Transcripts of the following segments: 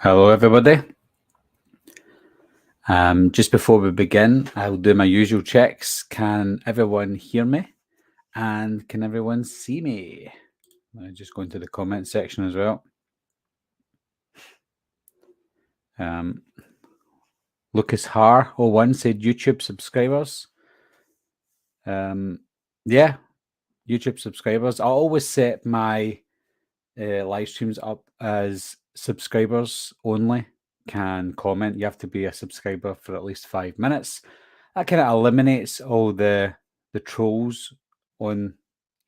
Hello, everybody. Just before we begin, I'll do my usual checks. Can everyone hear me? And can everyone see me? I'll just go into the comment section as well. Lucas Har01 said YouTube subscribers. Yeah, YouTube subscribers. I always set my live streams up as subscribers only can comment. You have to be a subscriber for at least 5 minutes. That kind of eliminates all the trolls on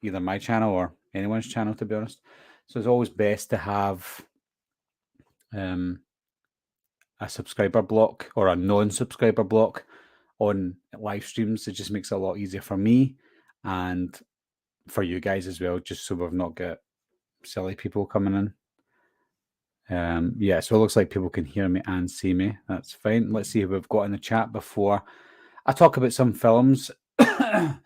either my channel or anyone's channel, to be honest. So it's always best to have a subscriber block or a non-subscriber block on live streams. It just makes it a lot easier for me and for you guys as well, just so we've not got silly people coming in. Yeah, so it looks like people can hear me and see me. That's fine. Let's see who we've got in the chat before I talk about some films. So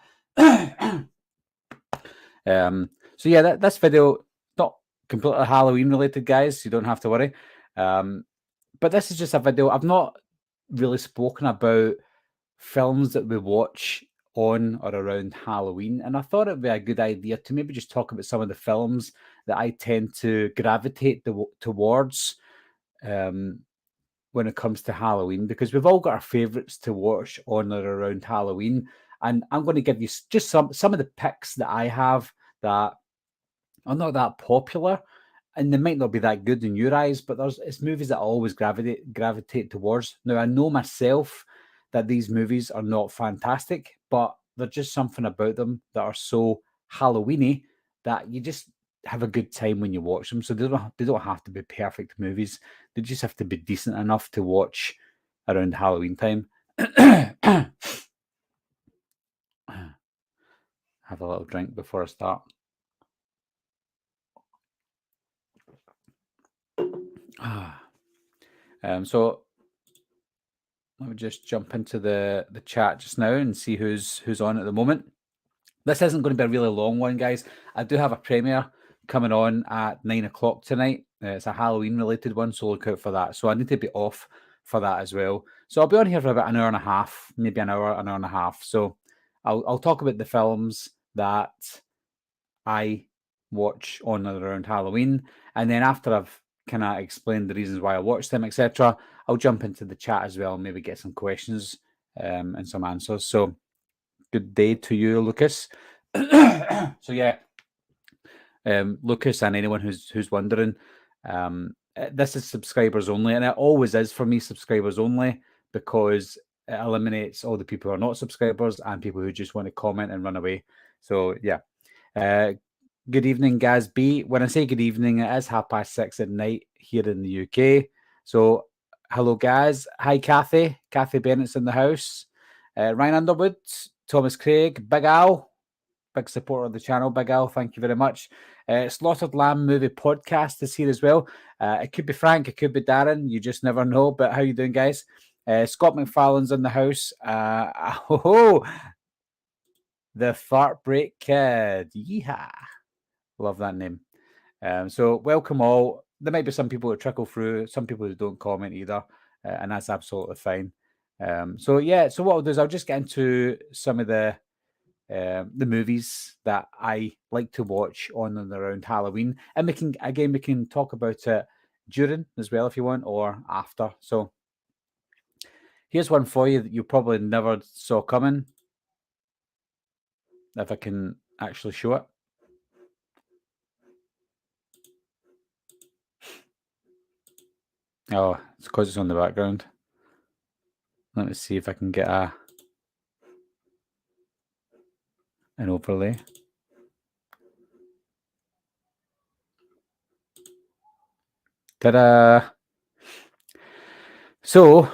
yeah, this video not completely Halloween related, guys. You don't have to worry. But this is just a video. I've not really spoken about films that we watch on or around Halloween, and I thought it'd be a good idea to maybe just talk about some of the films that I tend to gravitate towards when it comes to Halloween, because we've all got our favorites to watch on or around Halloween. And I'm going to give you just some of the picks that I have that are not that popular, and they might not be that good in your eyes, but it's movies that I always gravitate towards. Now, I know myself that these movies are not fantastic, but there's just something about them that are so Halloweeny that you just have a good time when you watch them. So they don't have to be perfect movies. They just have to be decent enough to watch around Halloween time. Have a little drink before I start. So let me just jump into the chat just now and see who's on at the moment. This isn't going to be a really long one, guys. I do have a premiere coming on at 9 o'clock tonight. It's a Halloween related one, so look out for that. So I need to be off for that as well. So I'll be on here for about an hour and a half, maybe an hour and a half. So I'll talk about the films that I watch on and around Halloween, and then after I've kind of explained the reasons why I watch them, etc., I'll jump into the chat as well, maybe get some questions and some answers. So good day to you, Lucas. So yeah, Lucas and anyone who's wondering, this is subscribers only, and it always is for me subscribers only, because it eliminates all the people who are not subscribers and people who just want to comment and run away. So yeah. Good evening, Gaz B. When I say good evening, it is 6:30 at night here in the UK. So hello, Gaz. Hi, Kathy. Kathy Bennett's in the house. Ryan Underwood, Thomas Craig, Big Al, big supporter of the channel. Big Al, thank you very much. Slaughtered Lamb Movie Podcast is here as well. It could be Frank, it could be Darren. You just never know. But how you doing, guys? Scott McFarlane's in the house. The Fart Break Kid. Yeehaw. Love that name. So welcome all. There might be some people who trickle through, some people who don't comment either, and that's absolutely fine. So yeah, so what I'll do is I'll just get into some of the movies that I like to watch on and around Halloween, and we can talk about it during as well if you want, or after. So here's one for you that you probably never saw coming, if I can actually show it. Oh, it's because it's on the background. Let me see if I can get an overlay. Ta-da! So,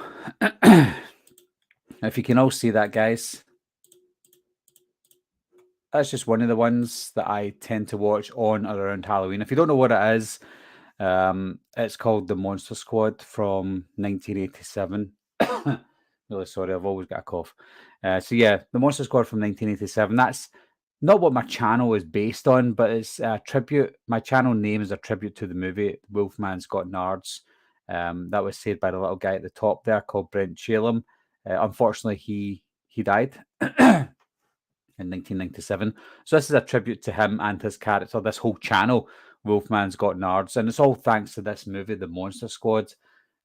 if you can all see that, guys, that's just one of the ones that I tend to watch on or around Halloween. If you don't know what it is, it's called The Monster Squad from 1987. Really sorry, I've always got a cough. So yeah, The Monster Squad from 1987. That's not what my channel is based on, but it's a tribute. My channel name is a tribute to the movie Wolfman's Got Nards. That was said by the little guy at the top there called Brent Shalem. Unfortunately, he died in 1997. So this is a tribute to him and his character. This whole channel, Wolfman's Got Nards, and it's all thanks to this movie, The Monster Squad.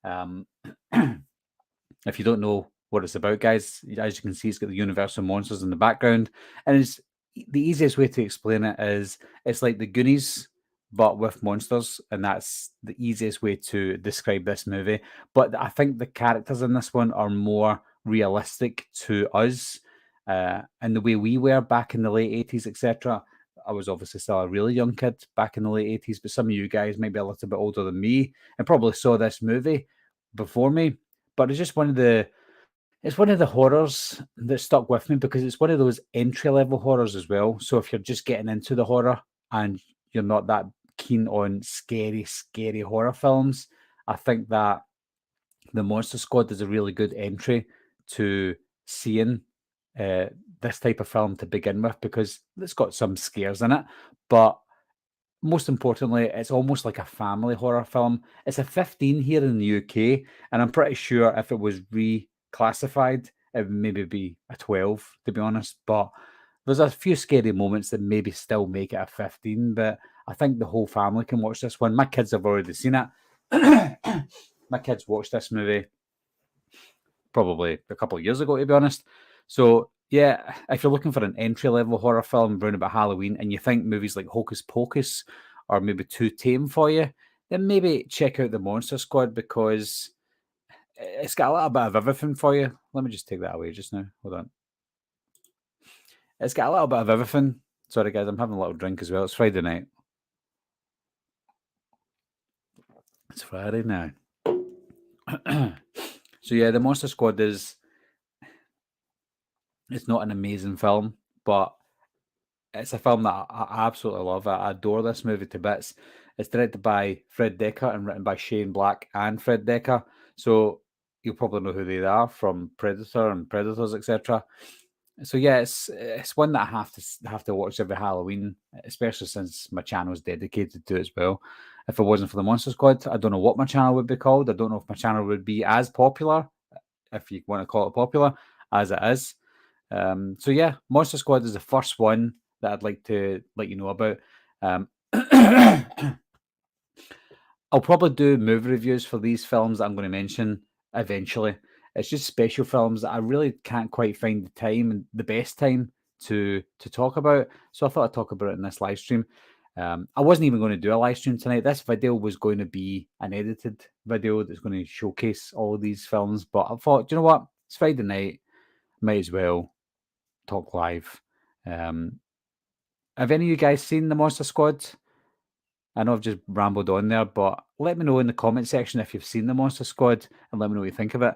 Um, if you don't know what it's about, guys, as you can see, it's got the Universal monsters in the background, and it's the easiest way to explain it is it's like the Goonies but with monsters, and that's the easiest way to describe this movie. But I think the characters in this one are more realistic to us, and the way we were back in the late 80s, etc. I was obviously still a really young kid back in the late 80s, but some of you guys might be a little bit older than me and probably saw this movie before me. But it's one of the horrors that stuck with me because it's one of those entry level horrors as well. So if you're just getting into the horror and you're not that keen on scary horror films, I think that the Monster Squad is a really good entry to seeing this type of film to begin with because it's got some scares in it, but most importantly, it's almost like a family horror film. It's a 15 here in the UK, and I'm pretty sure if it was reclassified, it would maybe be a 12, to be honest. But there's a few scary moments that maybe still make it a 15, but I think the whole family can watch this one. My kids have already seen it. My kids watched this movie probably a couple of years ago, to be honest. So yeah, if you're looking for an entry level horror film around about Halloween and you think movies like Hocus Pocus are maybe too tame for you, then maybe check out the Monster Squad because it's got a little bit of everything for you. Let me just take that away just now. Hold on. It's got a little bit of everything. Sorry guys, I'm having a little drink as well. It's Friday night. It's Friday now. So yeah, the Monster Squad it's not an amazing film, but it's a film that I absolutely love. I adore this movie to bits. It's directed by Fred Dekker and written by Shane Black and Fred Dekker. So you'll probably know who they are from Predator and Predators, etc. So yeah, it's one that I have to watch every Halloween, especially since my channel is dedicated to it as well. If it wasn't for the Monster Squad, I don't know what my channel would be called. I don't know if my channel would be as popular, if you want to call it popular, as it is. So yeah, Monster Squad is the first one that I'd like to let you know about. I'll probably do movie reviews for these films that I'm going to mention eventually. It's just special films that I really can't quite find the time and the best time to talk about. So I thought I'd talk about it in this live stream. I wasn't even going to do a live stream tonight. This video was going to be an edited video that's going to showcase all of these films. But I thought, you know what? It's Friday night. Might as well talk live. Have any of you guys seen the Monster Squad? I know I've just rambled on there, but let me know in the comment section if you've seen the Monster Squad and let me know what you think of it.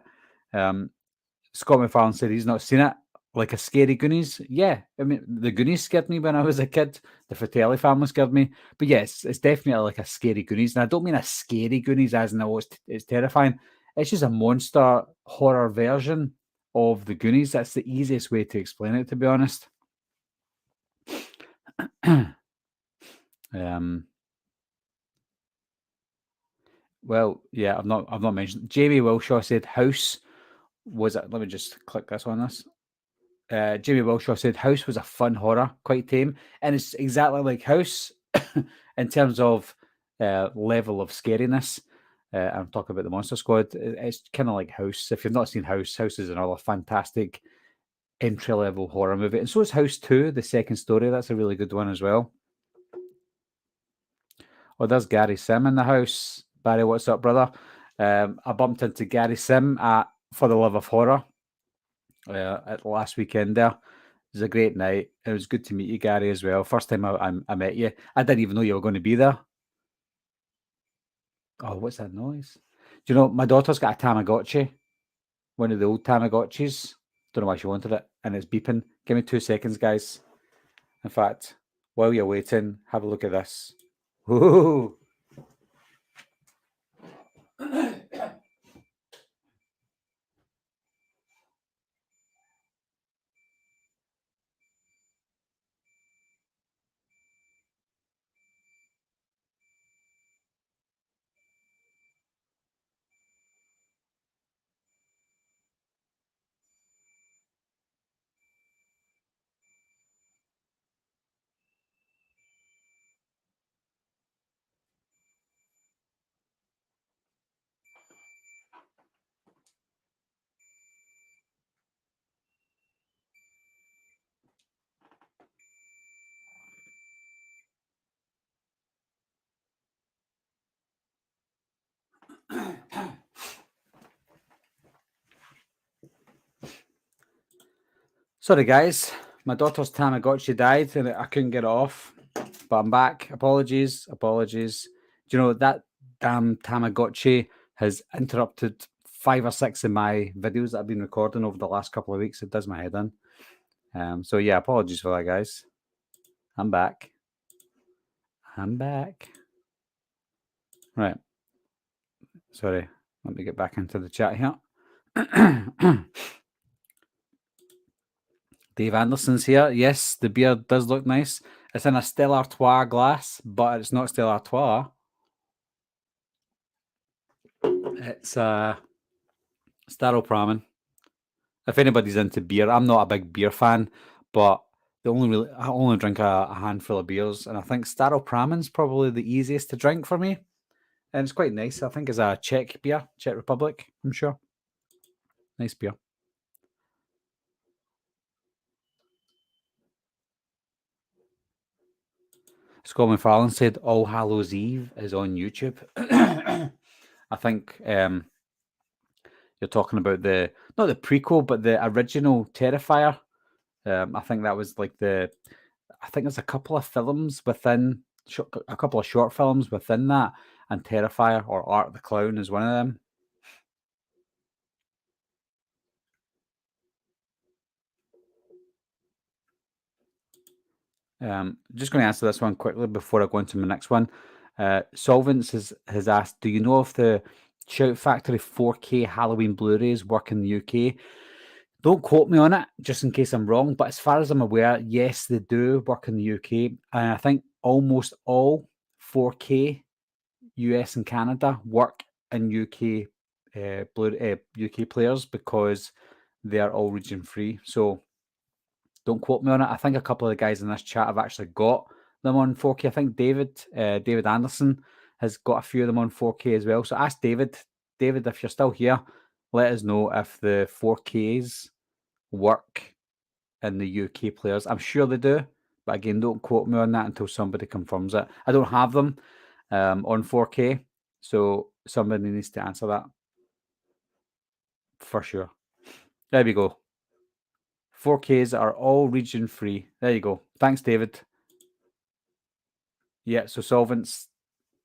Scott McFarlane said he's not seen it. Like a scary Goonies? Yeah. I mean, the Goonies scared me when I was a kid. The Fratelli family scared me. But yes, it's definitely like a scary Goonies. And I don't mean a scary Goonies as in, oh, it's terrifying. It's just a monster horror version of the Goonies. That's the easiest way to explain it, to be honest. Well, yeah, I've not mentioned. Jamie Wilshaw said House was it. Let me just click this on this. Jamie Wilshaw said House was a fun horror, quite tame, and it's exactly like House in terms of level of scariness. I'm talking about the Monster Squad. It's kind of like House. If you've not seen House, House is another fantastic entry level horror movie, and so is House 2, the second story. That's a really good one as well. Oh, there's Gary Sim in the house. Barry, what's up, brother? I bumped into Gary Sim at For the Love of Horror at last weekend there. It was a great night. It was good to meet you, Gary, as well. First time I met you. I didn't even know you were going to be there. Oh, what's that noise? Do you know, my daughter's got a Tamagotchi, one of the old Tamagotchis. Don't know why she wanted it, and it's beeping. Give me 2 seconds, guys. In fact, while you're waiting, have a look at this. Ooh. Sorry, guys. My daughter's Tamagotchi died and I couldn't get it off, but I'm back. Apologies. Apologies. Do you know that damn Tamagotchi has interrupted 5 or 6 of my videos that I've been recording over the last couple of weeks? It does my head in. So, yeah, apologies for that, guys. I'm back. I'm back. Right. Sorry. Let me get back into the chat here. Dave Anderson's here. Yes, the beer does look nice. It's in a Stella Artois glass, but it's not Stella Artois. It's Staropramen. If anybody's into beer, I'm not a big beer fan, but I only drink a handful of beers, and I think Staropramen's probably the easiest to drink for me, and it's quite nice. I think it's a Czech beer, Czech Republic. I'm sure. Nice beer. Scott McFarlane said All Hallows Eve is on YouTube. I think you're talking about not the prequel, but the original Terrifier. I think that was like I think there's a couple of films within, a couple of short films within that, and Terrifier or Art the Clown is one of them. Just going to answer this one quickly before I go into my next one. Solvents has asked, do you know if the Shout Factory 4K Halloween Blu-rays work in the UK? Don't quote me on it, just in case I'm wrong. But as far as I'm aware, yes, they do work in the UK. And I think almost all 4K US and Canada work in UK UK players because they are all region free. So don't quote me on it. I think a couple of the guys in this chat have actually got them on 4K. I think David Anderson has got a few of them on 4K as well. So ask David. David, if you're still here, let us know if the 4Ks work in the UK players. I'm sure they do, but again, don't quote me on that until somebody confirms it. I don't have them on 4K, so somebody needs to answer that for sure. There we go. 4Ks are all region free. There you go. Thanks, David. Yeah, so solvents,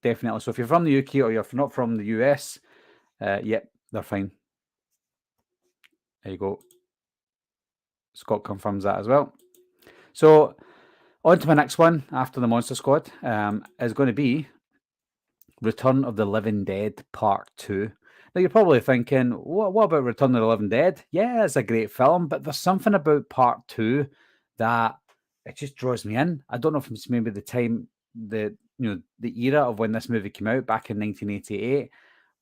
definitely. So if you're from the UK or you're not from the US, yep, they're fine. There you go. Scott confirms that as well. So on to my next one after the Monster Squad is going to be Return of the Living Dead Part 2. Now, you're probably thinking, what about Return of the Living Dead? Yeah, it's a great film, but there's something about Part 2 that it just draws me in. I don't know if it's maybe the time, the era of when this movie came out back in 1988,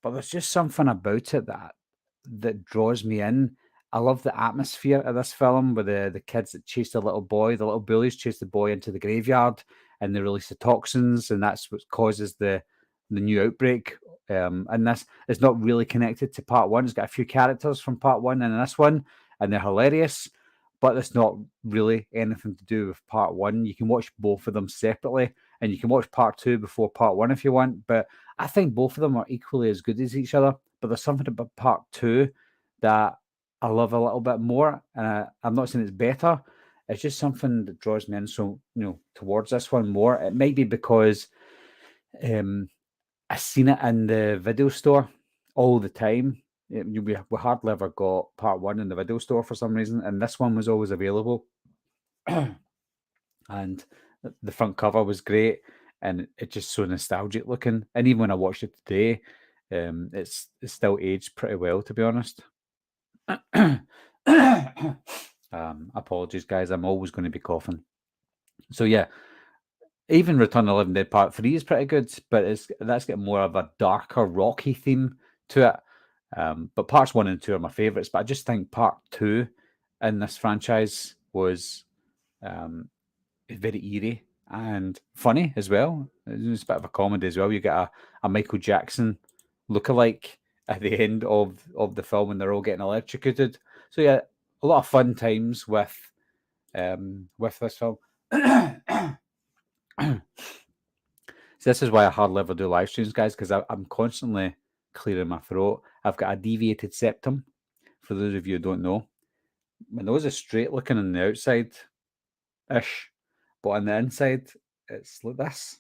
but there's just something about it that draws me in. I love the atmosphere of this film with the kids that chase the little boy, the little bullies chase the boy into the graveyard and they release the toxins, and that's what causes the new outbreak. And this is not really connected to part one. It's got a few characters from part one in this one, and they're hilarious, but it's not really anything to do with part one. You can watch both of them separately, and you can watch part two before part one if you want. But I think both of them are equally as good as each other. But there's something about part two that I love a little bit more. And I'm not saying it's better. It's just something that draws me in towards this one more. It might be because I seen it in the video store all the time. We hardly ever got part one in the video store for some reason, and this one was always available. And the front cover was great, and it's just so nostalgic looking. And even when I watched it today, it's still aged pretty well, to be honest. Apologies, guys. I'm always going to be coughing. So yeah, even Return of the Living Dead Part 3 is pretty good, but that's got more of a darker, rocky theme to it. But parts 1 and 2 are my favourites, but I just think part 2 in this franchise was very eerie and funny as well. It's a bit of a comedy as well. You get a Michael Jackson lookalike at the end of the film when they're all getting electrocuted. So yeah, a lot of fun times with this film. So this is why I hardly ever do live streams, guys, because I'm constantly clearing my throat. I've got a deviated septum, for those of you who don't know. my nose is straight looking on the outside-ish, but on the inside, it's like this.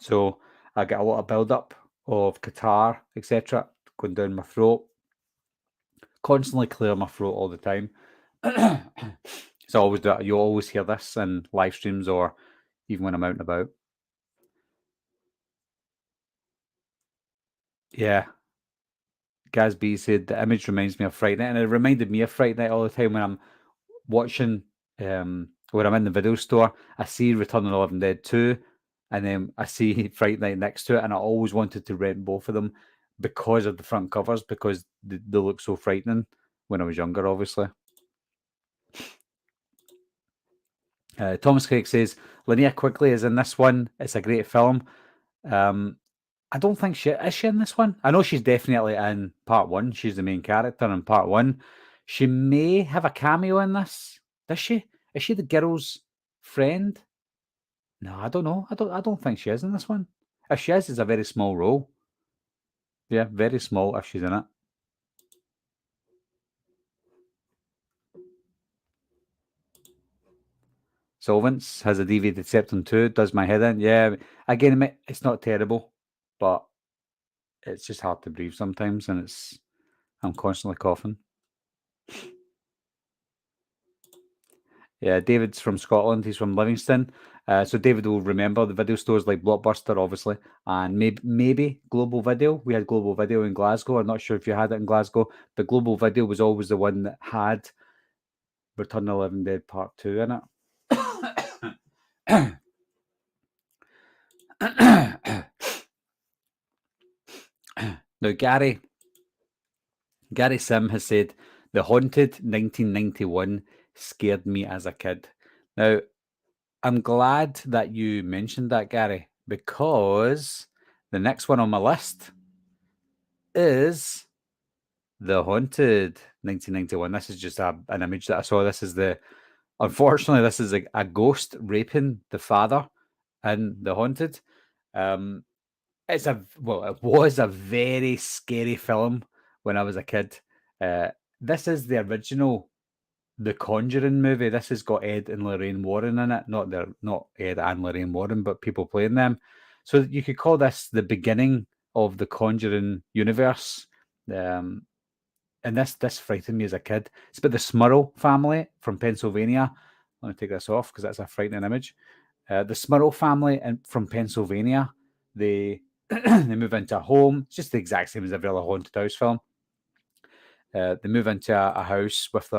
So I get a lot of build-up of catarrh, etc., going down my throat. Constantly clear my throat all the time. So I always do it. You always hear this in live streams or even when I'm out and about. Yeah. Gaz B said the image reminds me of Fright Night, and it reminded me of Fright Night all the time when I'm watching, when I'm in the video store. I see Return of the Living Dead 2, and then I see Fright Night next to it, and I always wanted to rent both of them because of the front covers, because they look so frightening when I was younger, obviously. Thomas Craig says, Linnea Quigley is in this one. It's a great film. I don't think is she in this one? I know she's definitely in part one. She's the main character in part one. She may have a cameo in this. Does she? Is she the girl's friend? No, I don't know. I don't think she is in this one. If she is, it's a very small role. Yeah, very small if she's in it. Solvents has a deviated septum too. Does my head in? Yeah. Again, it's not terrible, but it's just hard to breathe sometimes, and I'm constantly coughing. Yeah, David's from Scotland. He's from Livingston. So David will remember the video stores like Blockbuster, obviously, and maybe Global Video. We had Global Video in Glasgow. I'm not sure if you had it in Glasgow, but Global Video was always the one that had Return of the Living Dead Part 2 in it. Now, Gary Sim has said, The Haunted 1991 scared me as a kid. Now, I'm glad that you mentioned that, Gary, because the next one on my list is The Haunted 1991. This is just an image that I saw. Unfortunately, this is a ghost raping the father in The Haunted. It was a very scary film when I was a kid. This is the original The Conjuring movie. This has got Ed and Lorraine Warren in it. Not Ed and Lorraine Warren, but people playing them. So you could call this the beginning of the Conjuring universe. And this frightened me as a kid. It's about the Smurl family from Pennsylvania. Let me take this off because that's a frightening image. The Smurl family from Pennsylvania, they they move into a home. It's just the exact same as every other haunted house film. They move into a house with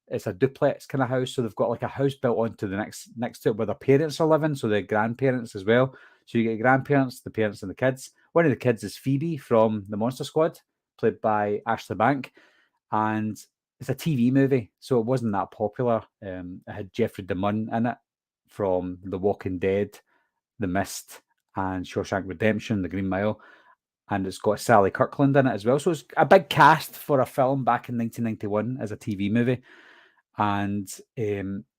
it's a duplex kind of house. So they've got like a house built onto the next to it where their parents are living. So their grandparents as well. So you get grandparents, the parents, and the kids. One of the kids is Phoebe from the Monster Squad, played by Ashley Bank. And it's a TV movie, so it wasn't that popular. It had Jeffrey DeMunn in it from The Walking Dead, The Mist, and Shawshank Redemption, The Green Mile. And it's got Sally Kirkland in it as well. So it's a big cast for a film back in 1991 as a TV movie. And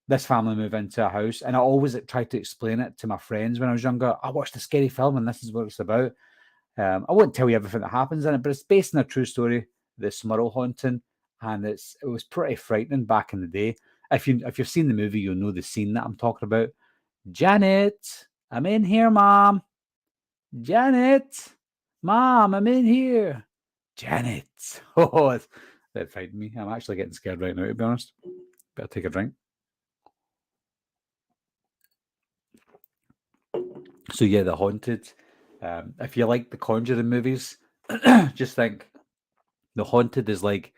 this family moved into a house, and I always tried to explain it to my friends when I was younger. I watched a scary film, and this is what it's about. I won't tell you everything that happens in it, but it's based on a true story, the Smurl haunting, and it was pretty frightening back in the day. If you've seen the movie, you'll know the scene that I'm talking about. Janet, I'm in here, Mom. Janet, Mom, I'm in here. Janet. Oh, that frightened me. I'm actually getting scared right now, to be honest. Better take a drink. So yeah, The Haunted. If you like the Conjuring movies, just think The Haunted is like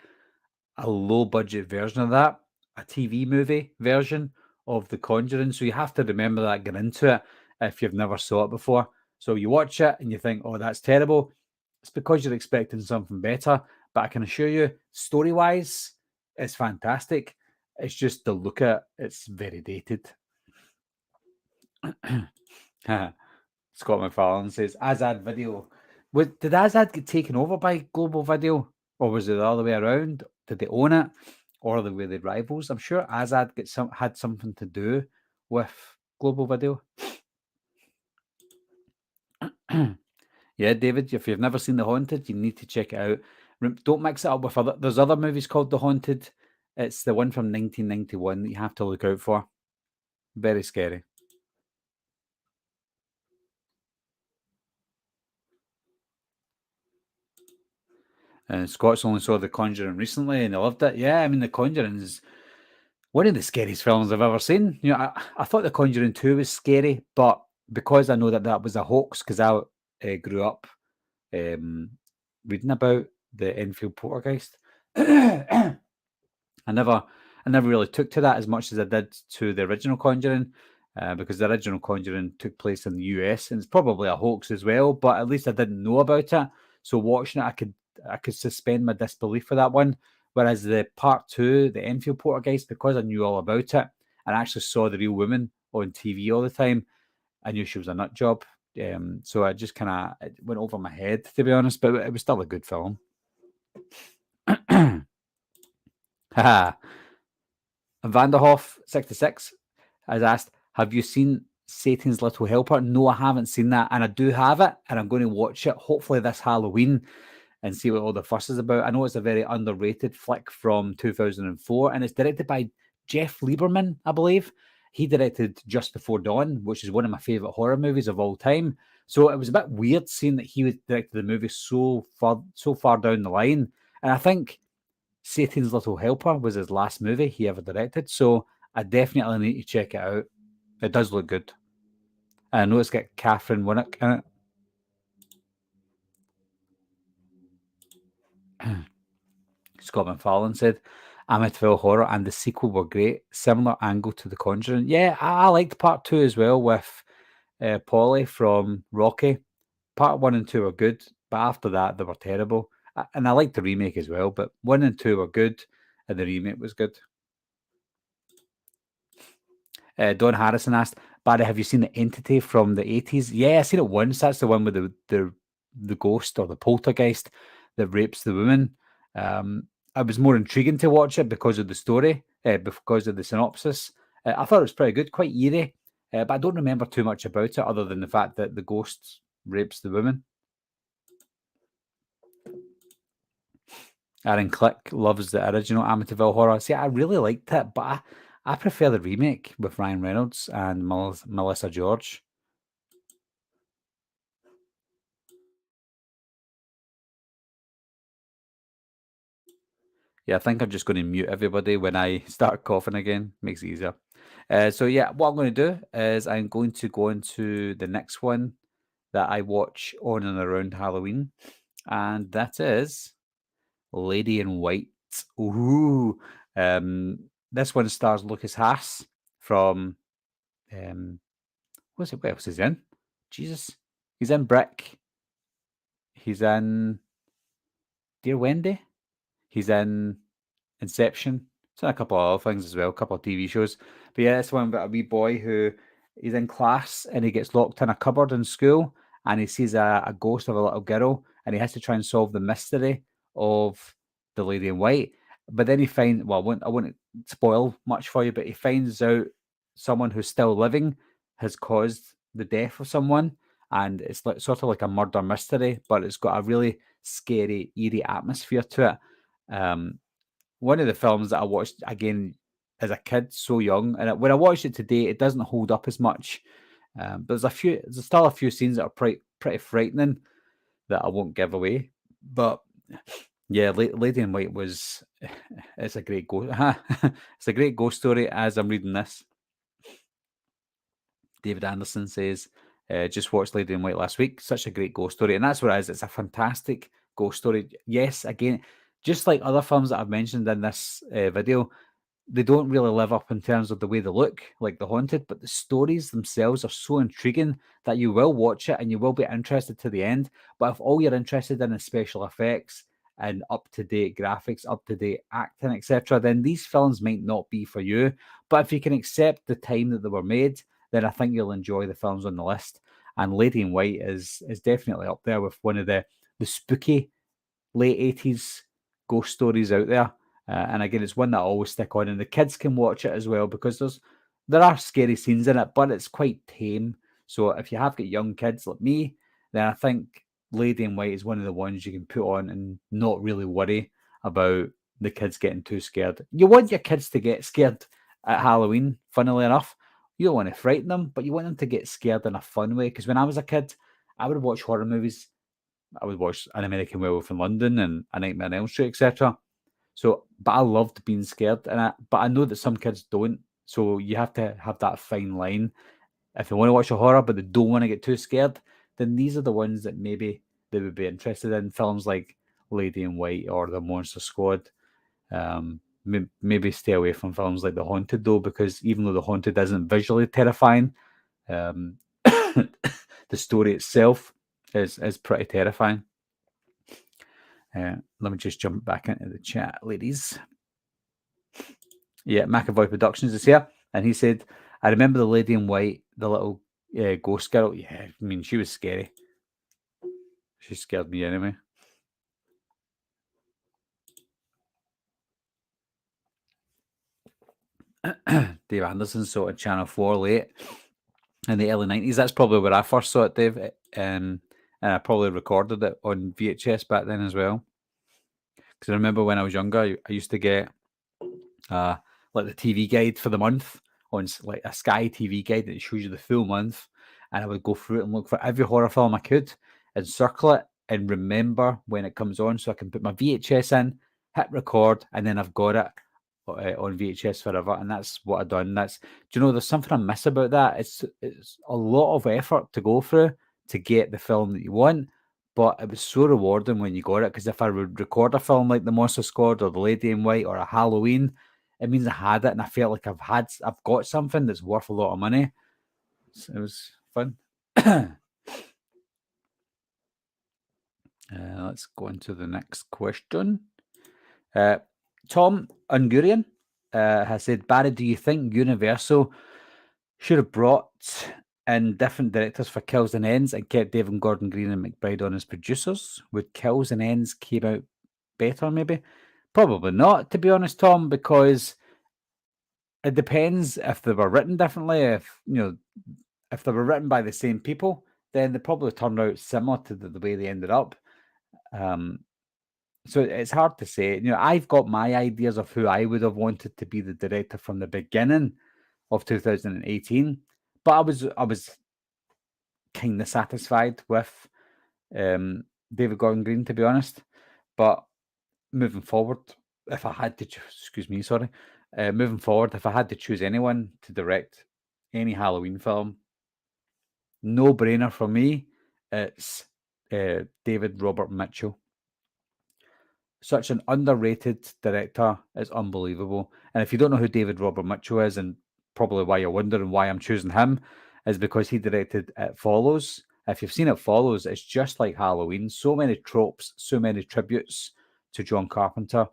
a low budget version of that, a TV movie version of The Conjuring. So you have to remember that going into it if you've never saw it before. So you watch it and you think, oh, that's terrible. It's because you're expecting something better. But I can assure you, story wise, it's fantastic. It's just the look at it's very dated. Scott McFarlane says Azad Video. Did Azad get taken over by Global Video, or was it the other way around? Did they own it, or were they rivals? I'm sure Azad had something to do with Global Video. Yeah, David, if you've never seen The Haunted, you need to check it out. Don't mix it up with there's other movies called The Haunted. It's the one from 1991 that you have to look out for. Very scary. And Scott's only saw The Conjuring recently and he loved it. Yeah, I mean, The Conjuring is one of the scariest films I've ever seen. You know, I thought The Conjuring 2 was scary, but because I know that that was a hoax, because I grew up um, reading about the Enfield poltergeist, I never I never really took to that as much as I did to the original Conjuring, because the original Conjuring took place in the US and it's probably a hoax as well, but at least I didn't know about it. So watching it, I could suspend my disbelief for that one. Whereas the part two, the Enfield Poltergeist, because I knew all about it and I actually saw the real woman on TV all the time, I knew she was a nut job. So I just kind of it went over my head, to be honest, but it was still a good film. Haha. Vanderhoff66 has asked, have you seen Satan's Little Helper? No, I haven't seen that. And I do have it, and I'm going to watch it hopefully this Halloween and see what all the fuss is about. I know it's a very underrated flick from 2004, and it's directed by Jeff Lieberman, I believe. He directed Just Before Dawn, which is one of my favorite horror movies of all time. So it was a bit weird seeing that he directed the movie so far down the line. And I think Satan's Little Helper was his last movie he ever directed, so I definitely need to check it out. It does look good. I know it's got Catherine Winnick in it. Scott McFarlane said, Amityville Horror and the sequel were great. Similar angle to The Conjuring. Yeah, I liked part two as well with Polly from Rocky. Part one and two were good, but after that, they were terrible. And I liked the remake as well, but one and two were good, and the remake was good. Don Harrison asked, Barry, have you seen The Entity from the 80s? Yeah, I seen it once. That's the one with the ghost or the poltergeist that rapes the woman. I was more intriguing to watch it because of the story, because of the synopsis. I thought it was pretty good, quite eerie, but I don't remember too much about it other than the fact that the ghost rapes the woman. Aaron Click loves the original Amityville Horror. See, I really liked it, but I prefer the remake with Ryan Reynolds and Melissa George. Yeah, I think I'm just going to mute everybody when I start coughing again. Makes it easier. So yeah, what I'm going to do is I'm going to go into the next one that I watch on and around Halloween, and that is Lady in White. Ooh, this one stars Lucas Haas from what's it? What else is he in? Jesus, he's in Brick. He's in Dear Wendy. He's in Inception. It's in a couple of other things as well, a couple of TV shows. But yeah, it's one about a wee boy who he's in class and he gets locked in a cupboard in school and he sees a ghost of a little girl and he has to try and solve the mystery of the lady in white. But then he finds, well, I won't spoil much for you, but he finds out someone who's still living has caused the death of someone. And it's like sort of like a murder mystery, but it's got a really scary, eerie atmosphere to it. One of the films that I watched again as a kid, so young, and when I watched it today, it doesn't hold up as much. But there's still a few scenes that are pretty frightening that I won't give away. But yeah, Lady in White was it's a great ghost. It's a great ghost story. As I'm reading this, David Anderson says, just watched Lady in White last week. Such a great ghost story. And that's what it is. It's a fantastic ghost story. Yes, again, just like other films that I've mentioned in this video, they don't really live up in terms of the way they look, like The Haunted, but the stories themselves are so intriguing that you will watch it and you will be interested to the end. But if all you're interested in is special effects and up-to-date graphics, up-to-date acting, etc., then these films might not be for you. But if you can accept the time that they were made, then I think you'll enjoy the films on the list. And Lady in White is definitely up there with one of the spooky late 80s ghost stories out there. And again, it's one that I always stick on, and the kids can watch it as well because there are scary scenes in it, but it's quite tame. So if you have got young kids like me, then I think Lady in White is one of the ones you can put on and not really worry about the kids getting too scared. You want your kids to get scared at Halloween, funnily enough. You don't want to frighten them, but you want them to get scared in a fun way. Because when I was a kid, I would watch horror movies. I would watch An American Werewolf in London and A Nightmare on Elm Street, etc. So, but I loved being scared, but I know that some kids don't. So you have to have that fine line. If they want to watch a horror, but they don't want to get too scared, then these are the ones that maybe they would be interested in. Films like Lady in White or The Monster Squad. Maybe stay away from films like The Haunted, though, because even though The Haunted isn't visually terrifying, um, the story itself is pretty terrifying. Let me just jump back into the chat, ladies. Yeah, McAvoy Productions is here, and he said, "I remember the lady in white, the little ghost girl. Yeah, I mean, she was scary. She scared me anyway." Dave Anderson saw it on Channel 4 late in the early 90s. That's probably where I first saw it, Dave. And I probably recorded it on VHS back then as well. Because I remember when I was younger, I used to get like the TV guide for the month on like a Sky TV guide that shows you the full month. And I would go through it and look for every horror film I could and circle it and remember when it comes on so I can put my VHS in, hit record, and then I've got it on VHS forever. And that's what I've done. Do you know, there's something I miss about that. It's a lot of effort to go through to get the film that you want. But it was so rewarding when you got it, because if I would record a film like The Monster Squad or The Lady in White or a Halloween, it means I had it and I felt like I've got something that's worth a lot of money. So it was fun. Let's go into the next question. Tom Ungurian has said, Barry, do you think Universal should have brought in different directors for Kills and Ends and kept David Gordon Green and McBride on as producers? Would Kills and Ends came out better, maybe? Probably not, to be honest, Tom, because it depends if they were written differently. If they were written by the same people, then they probably turned out similar to the way they ended up. So it's hard to say. I've got my ideas of who I would have wanted to be the director from the beginning of 2018, but I was kind of satisfied with David Gordon Green, to be honest. But moving forward, if I had to moving forward, if I had to choose anyone to direct any Halloween film, no brainer for me, it's David Robert Mitchell. Such an underrated director. Is unbelievable. And if you don't know who David Robert Mitchell is, and probably why you're wondering why I'm choosing him, is because he directed It Follows. If you've seen It Follows, it's just like Halloween. So many tropes, so many tributes to John Carpenter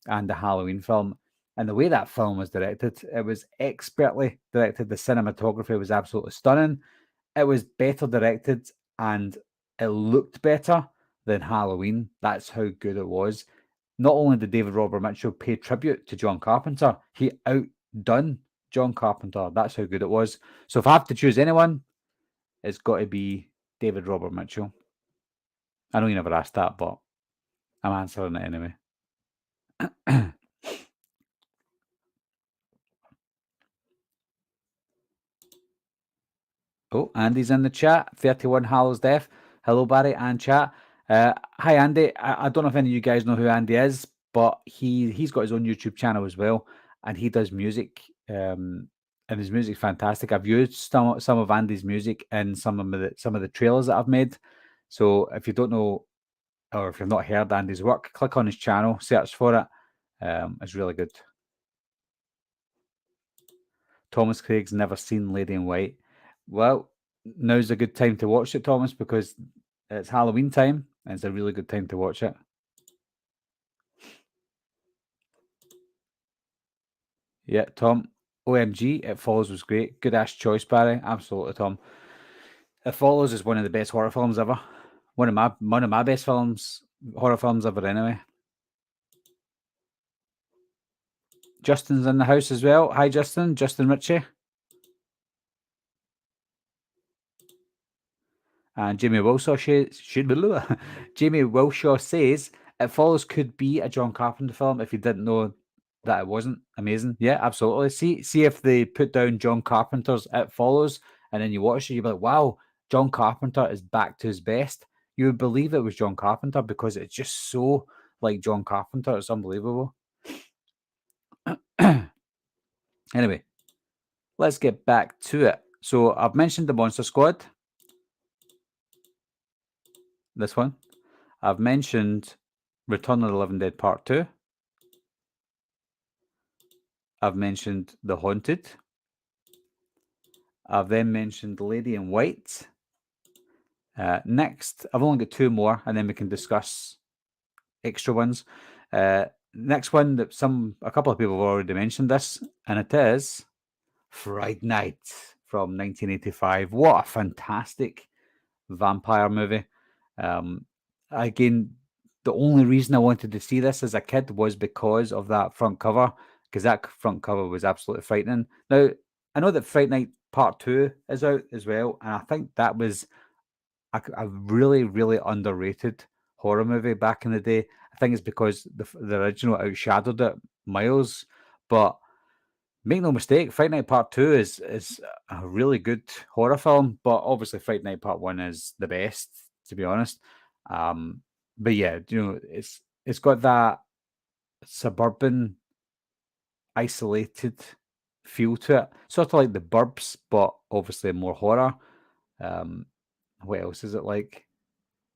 and the Halloween film. And the way that film was directed, it was expertly directed. The cinematography was absolutely stunning. It was better directed and it looked better than Halloween. That's how good it was. Not only did David Robert Mitchell pay tribute to John Carpenter, he outdone John Carpenter. That's how good it was. So if I have to choose anyone, it's got to be David Robert Mitchell. I know you never asked that, but I'm answering it anyway. Oh, Andy's in the chat. 31 Hallow's Death. Hello, Barry and chat. Hi, Andy. I don't know if any of you guys know who Andy is, but he's got his own YouTube channel as well, and he does music. And his music's fantastic. I've used some of Andy's music in some of the trailers that I've made. So if you don't know, or if you've not heard Andy's work, click on his channel, search for it. It's really good. Thomas Craig's never seen Lady in White. Well, now's a good time to watch it, Thomas, because it's Halloween time and it's a really good time to watch it. Yeah, Tom. OMG, It Follows was great. Good ass choice, Barry. Absolutely, Tom. It Follows is one of the best horror films ever. One of my best horror films ever, anyway. Justin's in the house as well. Hi, Justin. Justin Ritchie. And Jamie Wilshaw says, It Follows could be a John Carpenter film if you didn't know that it wasn't amazing. Yeah, absolutely. See if they put down John Carpenter's It Follows and then you watch it, you'd be like, wow, John Carpenter is back to his best. You would believe it was John Carpenter because it's just so like John Carpenter. It's unbelievable. Anyway, let's get back to it. So I've mentioned the Monster Squad. This one. I've mentioned Return of the Living Dead Part 2. I've mentioned The Haunted. I've then mentioned Lady in White. Next, I've only got 2 more, and then we can discuss extra ones. Next one that a couple of people have already mentioned this, and it is Fright Night from 1985. What a fantastic vampire movie. Again, the only reason I wanted to see this as a kid was because of that front cover, because that front cover was absolutely frightening. Now, I know that Fright Night Part 2 is out as well, and I think that was a really, really underrated horror movie back in the day. I think it's because the original outshadowed it miles, but make no mistake, Fright Night Part 2 is a really good horror film, but obviously Fright Night Part 1 is the best, to be honest. But yeah, it's got that suburban, isolated feel to it. Sort of like The Burbs, but obviously more horror. What else is it like?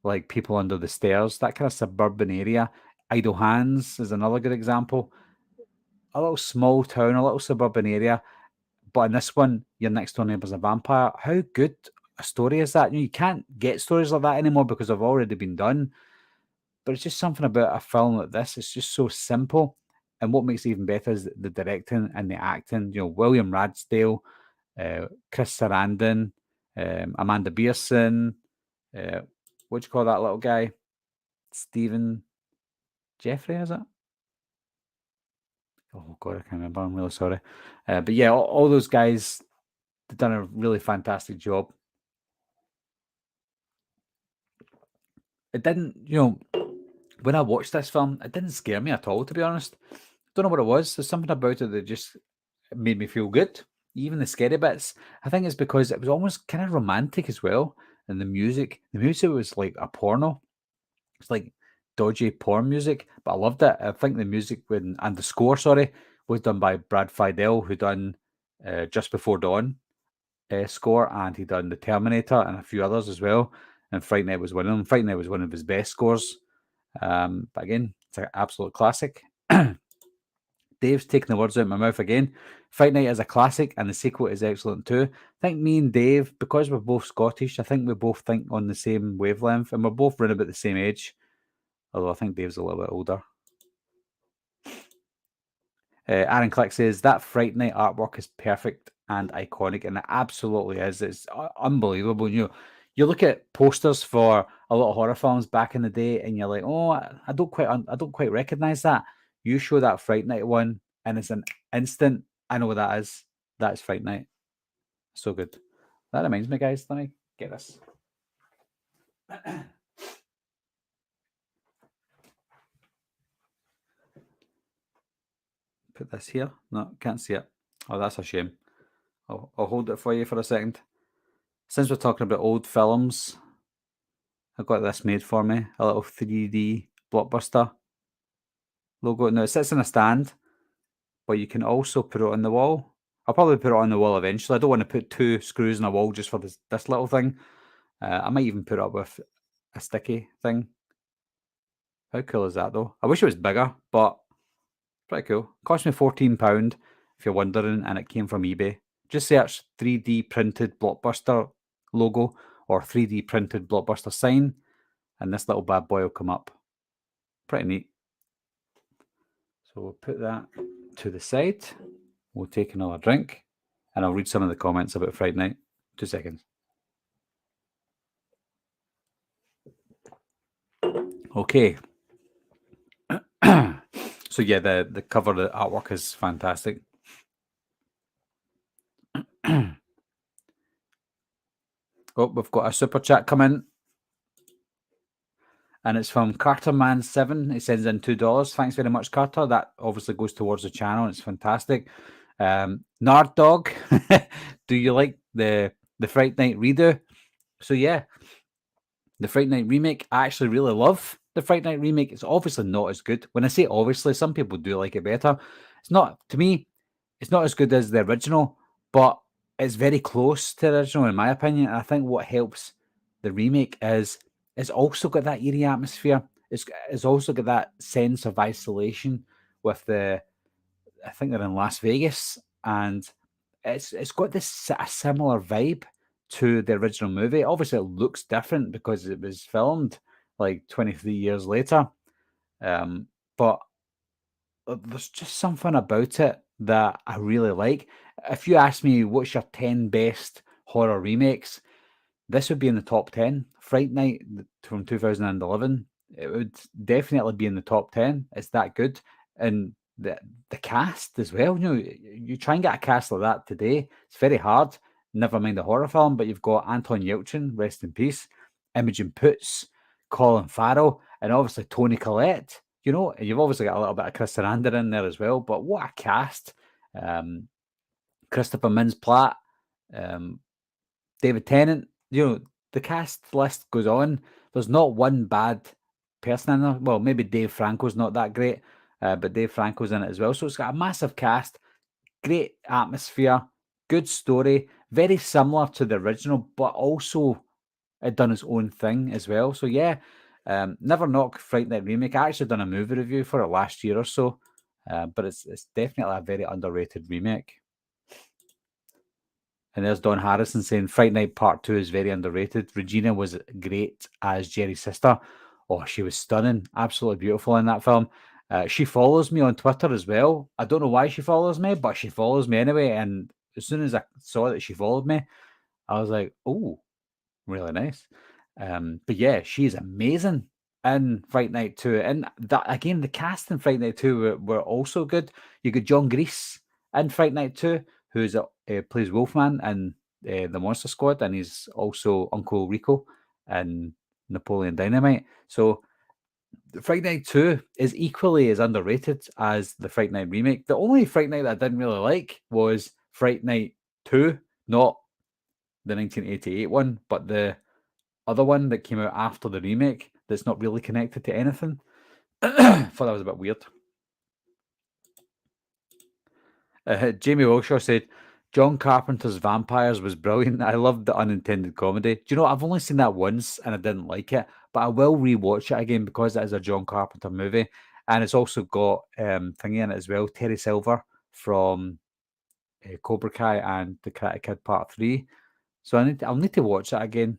Like People Under the Stairs, that kind of suburban area. Idle Hands is another good example. A little small town, a little suburban area. But in this one, your next door neighbour's a vampire. How good a story is that? You can't get stories like that anymore because they've already been done. But it's just something about a film like this. It's just so simple. And what makes it even better is the directing and the acting. William Radsdale, Chris Sarandon, Amanda Bierson, what do you call that little guy? Stephen Jeffrey, is it? Oh, God, I can't remember. I'm really sorry. But yeah, all those guys, they've done a really fantastic job. It didn't, when I watched this film, it didn't scare me at all, to be honest. Don't know what it was. There's something about it that just made me feel good. Even the scary bits. I think it's because it was almost kind of romantic as well. And the music was like a porno. It's like dodgy porn music, but I loved it. I think the music and the score, sorry, was done by Brad Fiedel, who done Just Before Dawn score, and he done The Terminator and a few others as well. And Fright Night was one of them. Fright Night was one of his best scores. But again, it's an absolute classic. Dave's taking the words out of my mouth again. Fright Night is a classic, and the sequel is excellent too. I think me and Dave, because we're both Scottish, I think we both think on the same wavelength, and we're both around about the same age. Although I think Dave's a little bit older. Aaron Click says that Fright Night artwork is perfect and iconic, and it absolutely is. It's unbelievable. You look at posters for a lot of horror films back in the day, and you're like, oh, I don't quite recognize that. You show that Fright Night one, and it's an instant. I know what that is. That's Fright Night. So good. That reminds me, guys. Let me get this. Put this here. No, can't see it. Oh, that's a shame. I'll hold it for you for a second. Since we're talking about old films, I got this made for me. A little 3D Blockbuster logo. Now, it sits in a stand, but you can also put it on the wall. I'll probably put it on the wall eventually. I don't want to put 2 screws in a wall just for this little thing. I might even put it up with a sticky thing. How cool is that, though? I wish it was bigger, but pretty cool. Cost me £14, if you're wondering, and it came from eBay. Just search 3D printed Blockbuster logo or 3D printed Blockbuster sign, and this little bad boy will come up. Pretty neat. So we'll put that to the side. We'll take another drink, and I'll read some of the comments about Fright Night. 2 seconds. Okay. So yeah, the cover, the artwork is fantastic. Oh, we've got a super chat come in. and it's from Carter Man 7. He sends in $2. Thanks very much, Carter. That obviously goes towards the channel. It's fantastic. Nard Dog, do you like the Fright Night redo? So yeah, the Fright Night remake, I actually really love the Fright Night remake. It's obviously not as good. When I say obviously, some people do like it better. It's not, to me, it's not as good as the original, but it's very close to the original in my opinion. And I think what helps the remake is it's also got that eerie atmosphere. It's also got that sense of isolation with I think they're in Las Vegas, and it's got this a similar vibe to the original movie. Obviously, it looks different because it was filmed like 23 years later. But there's just something about it that I really like. If you ask me what's your 10 best horror remakes, this would be in the top 10. Fright Night from 2011, it would definitely be in the top 10. It's that good. And the cast as well, you try and get a cast like that today, it's very hard. Never mind a horror film, but you've got Anton Yelchin, rest in peace, Imogen Poots, Colin Farrell, and obviously Tony Collette. You've obviously got a little bit of Chris Sarandon in there as well, but what a cast. Um, Christopher Mintz-Plasse, um, David Tennant, the cast list goes on. There's not one bad person in there. Well, maybe Dave Franco's not that great, but Dave Franco's in it as well. So it's got a massive cast, great atmosphere, good story, very similar to the original, but also it done its own thing as well. So yeah, never knock Fright Night remake. I actually done a movie review for it last year or so, but it's definitely a very underrated remake. And there's Don Harrison saying Fright Night Part 2 is very underrated. Regina was great as Jerry's sister. Oh, she was stunning. Absolutely beautiful in that film. She follows me on Twitter as well. I don't know why she follows me, but she follows me anyway. And as soon as I saw that she followed me, I was like, oh, really nice. But yeah, she is amazing in Fright Night 2. And that again, the cast in Fright Night 2 were also good. You got John Grease in Fright Night 2, who's plays Wolfman in the Monster Squad, and he's also Uncle Rico in Napoleon Dynamite. So the Fright Night 2 is equally as underrated as the Fright Night remake. The only Fright Night that I didn't really like was Fright Night 2, not the 1988 one, but the other one that came out after the remake that's not really connected to anything. Thought that was a bit weird. Jamie Wilshaw said, John Carpenter's Vampires was brilliant. I loved the unintended comedy. Do you know, I've only seen that once and I didn't like it, but I will rewatch it again because it is a John Carpenter movie. And it's also got thingy in it as well, Terry Silver from Cobra Kai and The Karate Kid Part 3. So I'll need to watch it again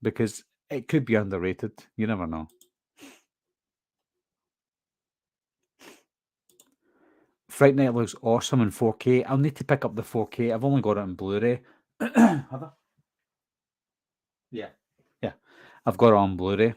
because it could be underrated. You never know. Fright Night looks awesome in 4K. I'll need to pick up the 4K. I've only got it on Blu-ray. Have I? Yeah. Yeah. I've got it on Blu-ray,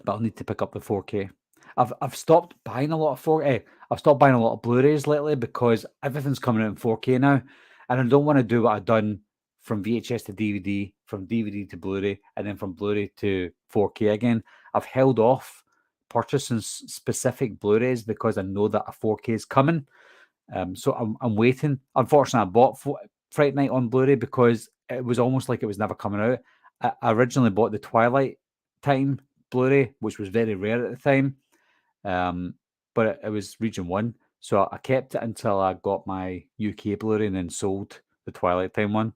but I'll need to pick up the 4K. I've stopped buying a lot of 4K. I've stopped buying a lot of Blu-rays lately because everything's coming out in 4K now, and I don't want to do what I've done from VHS to DVD, from DVD to Blu-ray, and then from Blu-ray to 4K again. I've held off purchasing specific Blu-rays because I know that a 4K is coming. So I'm waiting. Unfortunately, I bought Fright Night on Blu-ray because it was almost like it was never coming out. I originally bought the Twilight Time Blu-ray, which was very rare at the time, but it was Region 1. So I kept it until I got my UK Blu-ray and then sold the Twilight Time one.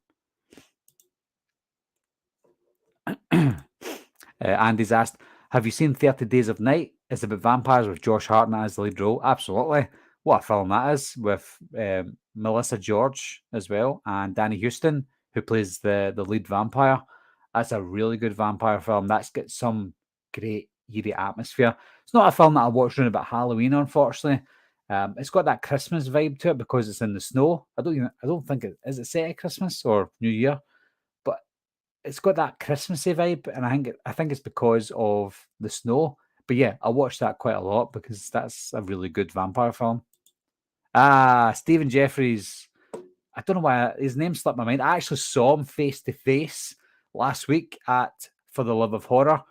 Andy's asked, have you seen 30 Days of Night? It's about vampires with Josh Hartnett as the lead role. Absolutely. What a film that is, with Melissa George as well and Danny Houston, who plays the lead vampire. That's a really good vampire film. That's got some great eerie atmosphere. It's not a film that I watched around about Halloween, unfortunately. It's got that Christmas vibe to it because it's in the snow. I don't think is it set at Christmas or New Year, but it's got that Christmassy vibe, and I think it's because of the snow. But yeah, I watched that quite a lot because that's a really good vampire film. Stephen Jeffries. I don't know why his name slipped my mind. I actually saw him face to face last week at For the Love of Horror.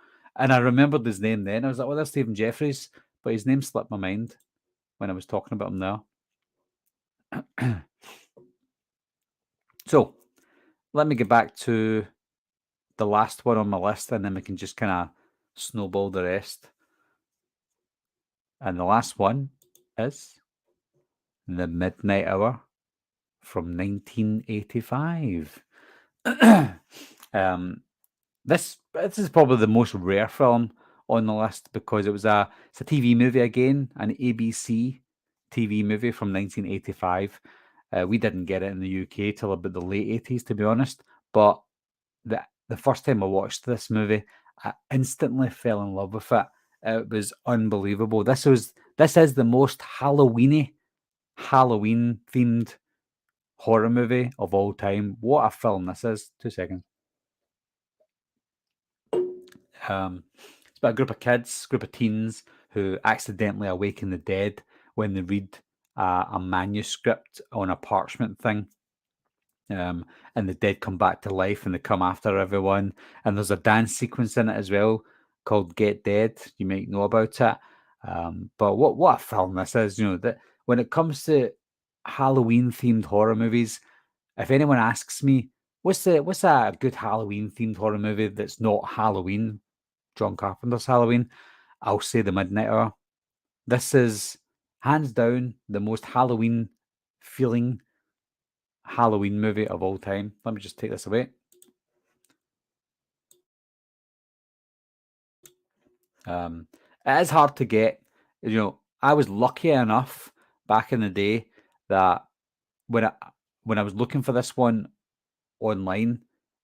And I remembered his name then. I was like, "Oh, there's Stephen Jeffries," but his name slipped my mind when I was talking about him there. So let me get back to the last one on my list, and then we can just kind of snowball the rest. And the last one is The Midnight Hour from 1985. This is probably the most rare film on the list because it's a TV movie again, an ABC TV movie from 1985. We didn't get it in the UK till about the late 80s, to be honest. But the first time I watched this movie, I instantly fell in love with it. It was unbelievable. This is the most Halloween themed horror movie of all time. What a film this is. 2 seconds. It's about a group of kids, group of teens who accidentally awaken the dead when they read a manuscript on a parchment thing. And the dead come back to life and they come after everyone. And there's a dance sequence in it as well called Get Dead. You might know about it. But what a film this is. That when it comes to Halloween themed horror movies, if anyone asks me, what's a good Halloween themed horror movie that's not Halloween, John Carpenter's Halloween, I'll say The Midnight Hour. This is hands down the most Halloween feeling Halloween movie of all time. Let me just take this away. It is hard to get. I was lucky enough back in the day that when I was looking for this one online,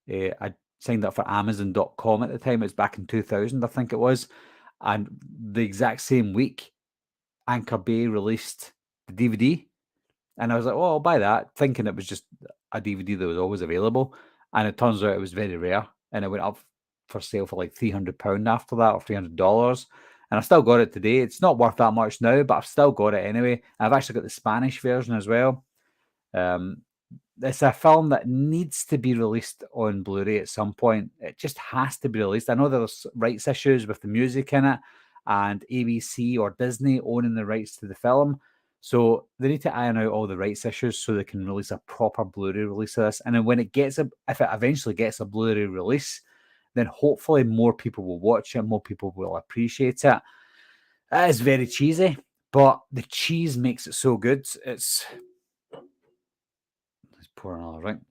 I signed up for Amazon.com at the time. It was back in 2000, I think it was. And the exact same week, Anchor Bay released the DVD. And I was like, oh, I'll buy that, thinking it was just a DVD that was always available. And it turns out it was very rare. And it went up for sale for like £300 after that, or $300. And I still got it today. It's not worth that much now, but I've still got it anyway. I've actually got the Spanish version as well. It's a film that needs to be released on Blu-ray at some point. It just has to be released. I know there's rights issues with the music in it and ABC or Disney owning the rights to the film. So they need to iron out all the rights issues so they can release a proper Blu-ray release of this. And then when if it eventually gets a Blu-ray release, then hopefully more people will watch it, more people will appreciate it. It is very cheesy, but the cheese makes it so good. Let's pour another drink.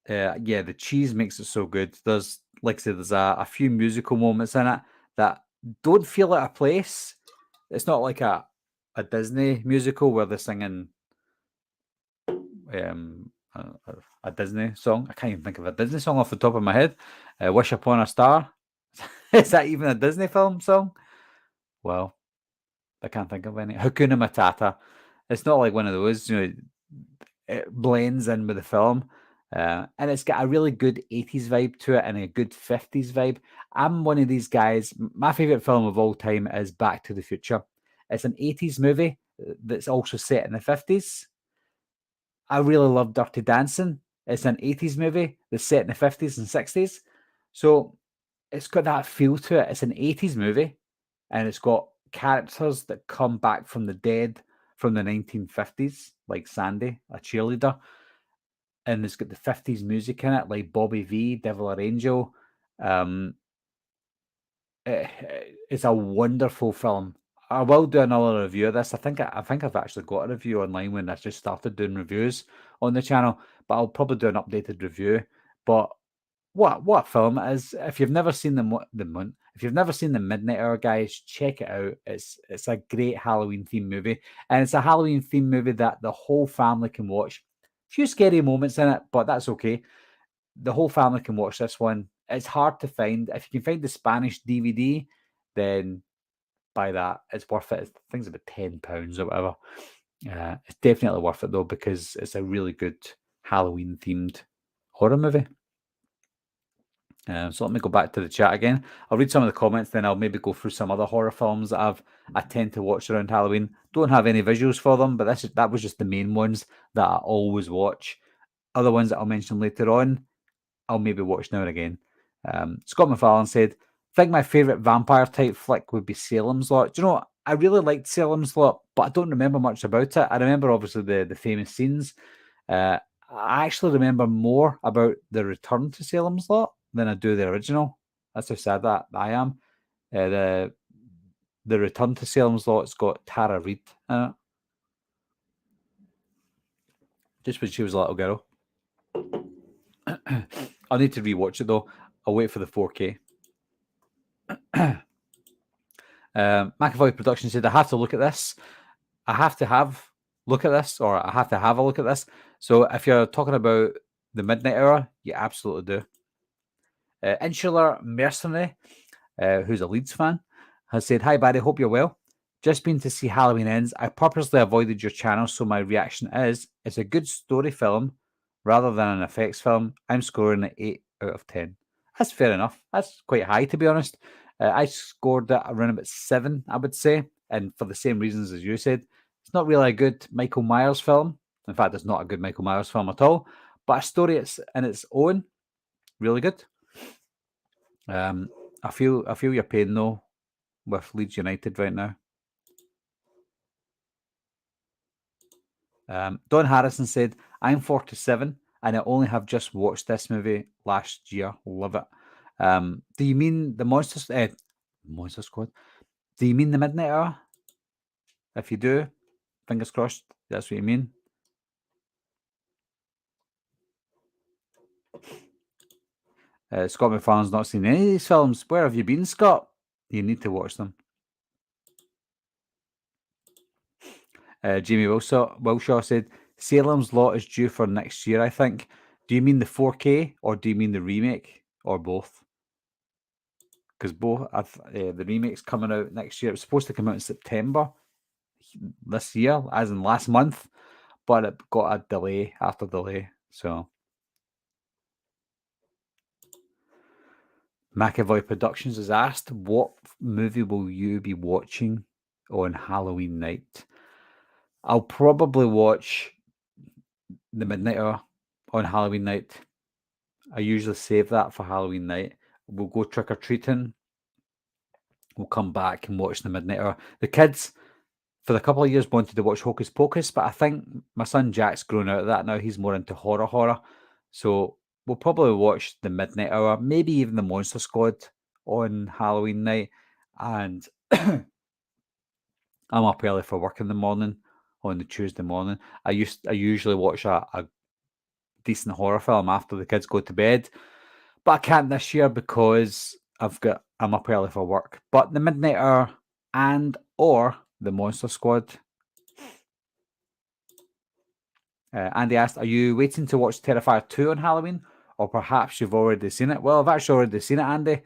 Yeah, the cheese makes it so good. There's, like I said, there's a few musical moments in it that don't feel out of place. It's not like a Disney musical where they're singing a Disney song. I can't even think of a Disney song off the top of my head. Wish Upon a Star. Is that even a Disney film song? Well, I can't think of any. Hakuna Matata. It's not like one of those, it blends in with the film. And it's got a really good 80s vibe to it and a good 50s vibe. I'm one of these guys. My favorite film of all time is Back to the Future. It's an 80s movie that's also set in the 50s. I really love Dirty Dancing. It's an 80s movie that's set in the 50s and 60s. So it's got that feel to it. It's an 80s movie and it's got characters that come back from the dead from the 1950s, like Sandy, a cheerleader. And it's got the 50s music in it, like Bobby V, Devil or Angel. It's a wonderful film. I will do another review of this. I think I've actually got a review online when I just started doing reviews on the channel, but I'll probably do an updated review. But what a film it is! If you've never seen if you've never seen The Midnight Hour, guys, check it out. It's a great Halloween themed movie, and it's a Halloween themed movie that the whole family can watch. A few scary moments in it, but that's okay. The whole family can watch this one. It's hard to find. If you can find the Spanish DVD, then buy that. It's worth it. I think it's about £10 or whatever. It's definitely worth it though because it's a really good Halloween themed horror movie. So let me go back to the chat again. I'll read some of the comments, then I'll maybe go through some other horror films that I tend to watch around Halloween. Don't have any visuals for them, but that was just the main ones that I always watch. Other ones that I'll mention later on, I'll maybe watch now and again. Scott McFarlane said, think my favourite vampire type flick would be Salem's Lot. Do you know what? I really liked Salem's Lot, but I don't remember much about it. I remember obviously the famous scenes. I actually remember more about the return to Salem's Lot than I do the original. That's how sad that I am. The return to Salem's Lot's got Tara Reid in it. Just when she was a little girl. I'll need to rewatch it though. I'll wait for the 4K. McAvoy Productions said, I have to look at this. I have to look at this, or I have to have a look at this. So if you're talking about the Midnight Hour, you absolutely do. Insular Mercenary, who's a Leeds fan, has said, Hi, Barry, hope you're well. Just been to see Halloween Ends. I purposely avoided your channel, so my reaction is, it's a good story film rather than an effects film. I'm scoring an 8 out of 10. That's fair enough. That's quite high, to be honest. I scored it around about 7, I would say, and for the same reasons as you said. It's not really a good Michael Myers film. In fact, it's not a good Michael Myers film at all, but a story in its own, really good. I feel your pain though with Leeds United right now. Don Harrison said, I'm 47 and I only have just watched this movie last year. Love it. Do you mean the Monster Squad? Do you mean the Midnight Hour? If you do, fingers crossed, that's what you mean. Scott McFarlane's not seen any of these films. Where have you been, Scott? You need to watch them. Jamie Wilshaw said, Salem's Lot is due for next year, I think. Do you mean the 4K or do you mean the remake or both? Because both, the remake's coming out next year. It was supposed to come out in September this year, as in last month, but it got a delay after delay. So, McAvoy Productions has asked, what movie will you be watching on Halloween night? I'll probably watch The Midnight Hour on Halloween night. I usually save that for Halloween night. We'll go trick-or-treating. We'll come back and watch The Midnight Hour. The kids, for a couple of years, wanted to watch Hocus Pocus, but I think my son Jack's grown out of that now. He's more into horror. So we'll probably watch The Midnight Hour, maybe even The Monster Squad on Halloween night. And I'm up early for work in the morning on the Tuesday morning. I usually watch a decent horror film after the kids go to bed, but I can't this year because I'm up early for work. But The Midnight Hour or The Monster Squad. Andy asked, are you waiting to watch Terrifier 2 on Halloween? Or perhaps you've already seen it? Well, I've actually already seen it, Andy.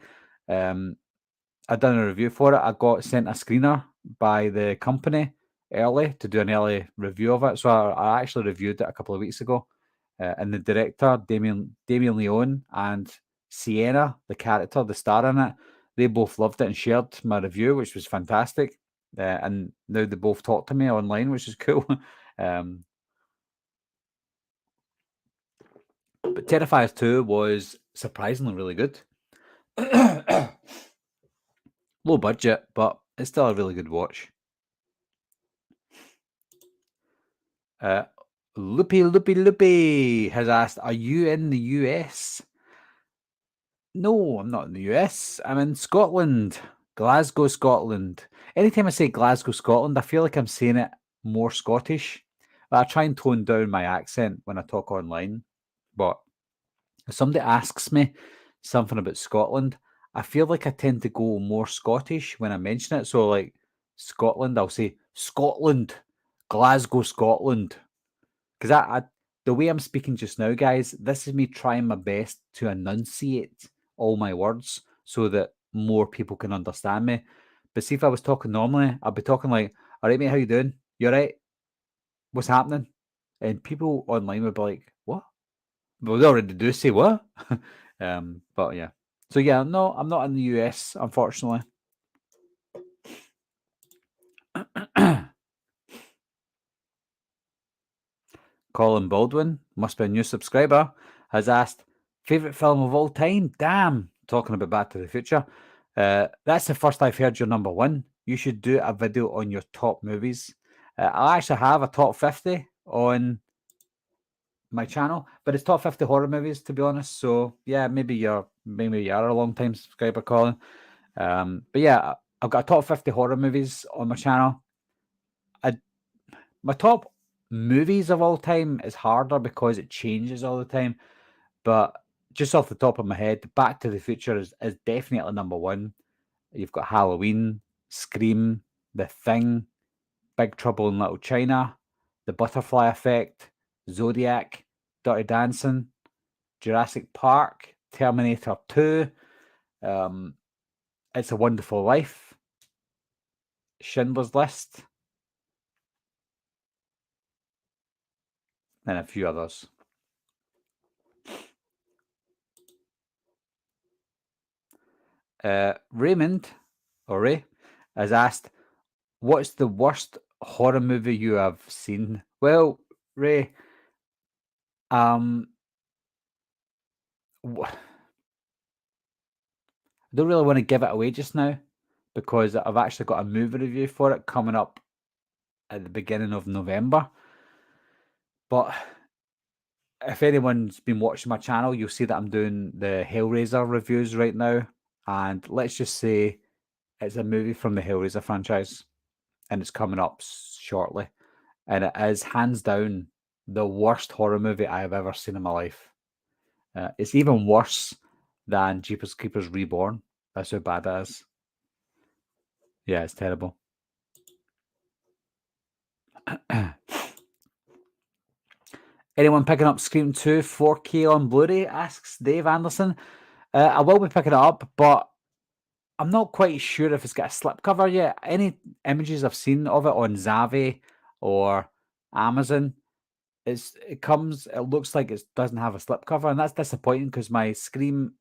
I've done a review for it. I got sent a screener by the company early to do an early review of it. So I actually reviewed it a couple of weeks ago. And the director, Damien Leone, and Sienna, the character, the star in it, they both loved it and shared my review, which was fantastic. And now they both talk to me online, which is cool. But Terrifier 2 was surprisingly really good. Low budget, but it's still a really good watch. Loopy has asked, are you in the US? No, I'm not in the US. I'm in Scotland. Glasgow, Scotland. Anytime I say Glasgow, Scotland, I feel like I'm saying it more Scottish. I try and tone down my accent when I talk online. But if somebody asks me something about Scotland, I feel like I tend to go more Scottish when I mention it. So, like Scotland, I'll say Scotland, Glasgow, Scotland. Because the way I'm speaking just now, guys, this is me trying my best to enunciate all my words so that more people can understand me. But see, if I was talking normally, I'd be talking like, all right, mate, how you doing? You all right? What's happening? And people online would be like, what? Well, they already do say what? But yeah. So yeah, no, I'm not in the US, unfortunately. Colin Baldwin, must be a new subscriber, has asked, favourite film of all time? Damn, talking about Back to the Future. That's the first I've heard your number one. You should do a video on your top movies. I actually have a top 50 on my channel, but it's top 50 horror movies, to be honest. So yeah, maybe you are a long time subscriber, Colin. But yeah, I've got a top 50 horror movies on my channel. My top movies of all time is harder because it changes all the time. But just off the top of my head, Back to the Future is definitely number one. You've got Halloween, Scream, The Thing, Big Trouble in Little China, The Butterfly Effect, Zodiac, Dirty Dancing, Jurassic Park, Terminator 2, um, It's a Wonderful Life, Schindler's List, and a few others. Raymond, or Ray, has asked, what's the worst horror movie you have seen? Well, Ray, um, I don't really want to give it away just now because I've actually got a movie review for it coming up at the beginning of November. But if anyone's been watching my channel, you'll see that I'm doing the Hellraiser reviews right now. And let's just say it's a movie from the Hellraiser franchise and it's coming up shortly. And it is hands down the worst horror movie I have ever seen in my life. It's even worse than Jeepers Creepers Reborn. That's how bad it is. Yeah, it's terrible. Anyone picking up Scream 2 4K on Blu-ray? Asks Dave Anderson. I will be picking it up, but I'm not quite sure if it's got a slipcover yet. Any images I've seen of it on Zavi or Amazon, it looks like it doesn't have a slipcover, and that's disappointing because my Scream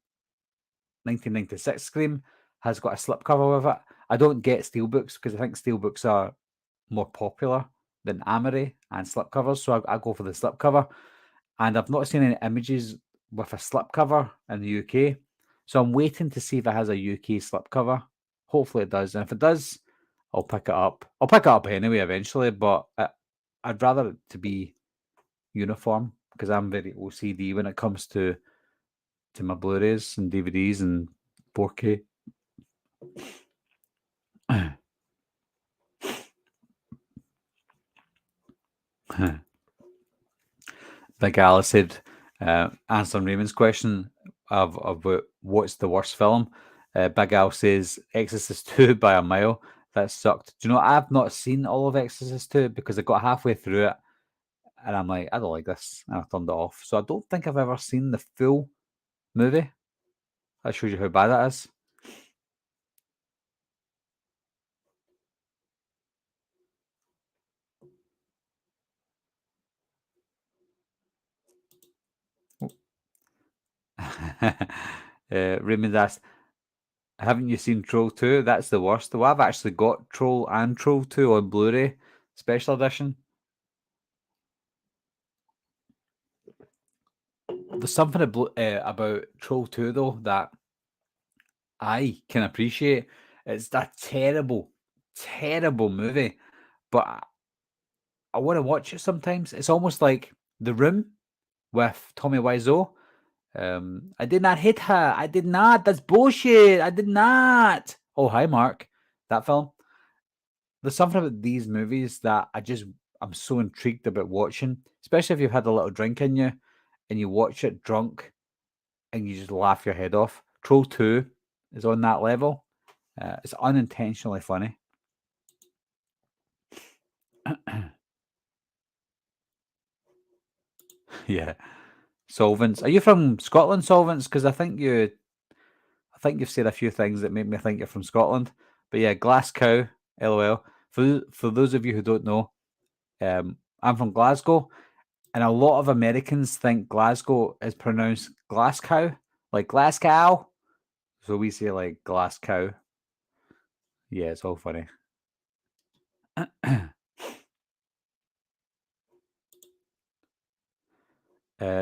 1996 Scream has got a slipcover with it. I don't get steelbooks because I think steelbooks are more popular than Amory and slipcovers, so I go for the slipcover. And I've not seen any images with a slipcover in the UK, so I'm waiting to see if it has a UK slipcover. Hopefully it does, and if it does, I'll pick it up. I'll pick it up anyway eventually, but I'd rather it to be uniform because I'm very OCD when it comes to my Blu-rays and DVDs and 4K. Big Alice said, answering Raymond's question of what's the worst film. Big Al says Exorcist 2 by a mile. That sucked. Do you know, I've not seen all of Exorcist 2 because I got halfway through it and I'm like, I don't like this. And I turned it off. So I don't think I've ever seen the full movie. That shows you how bad it is. Raymond asked, haven't you seen Troll 2? That's the worst. Though I've actually got Troll and Troll 2 on Blu-ray special edition. There's something about Troll 2 though that I can appreciate. It's a terrible, terrible movie, but I want to watch it sometimes. It's almost like The Room with Tommy Wiseau. I did not hit her. I did not. That's bullshit. I did not. Oh, hi, Mark. That film. There's something about these movies that I'm so intrigued about watching, especially if you've had a little drink in you and you watch it drunk and you just laugh your head off. Troll 2 is on that level. It's unintentionally funny. Yeah. Solvents. Are you from Scotland, Solvents? Because I think you've said a few things that make me think you're from Scotland. But yeah, Glasgow, LOL. For those of you who don't know, I'm from Glasgow, and a lot of Americans think Glasgow is pronounced Glasgow, like Glasgow. So we say like Glasgow. Yeah, it's all funny.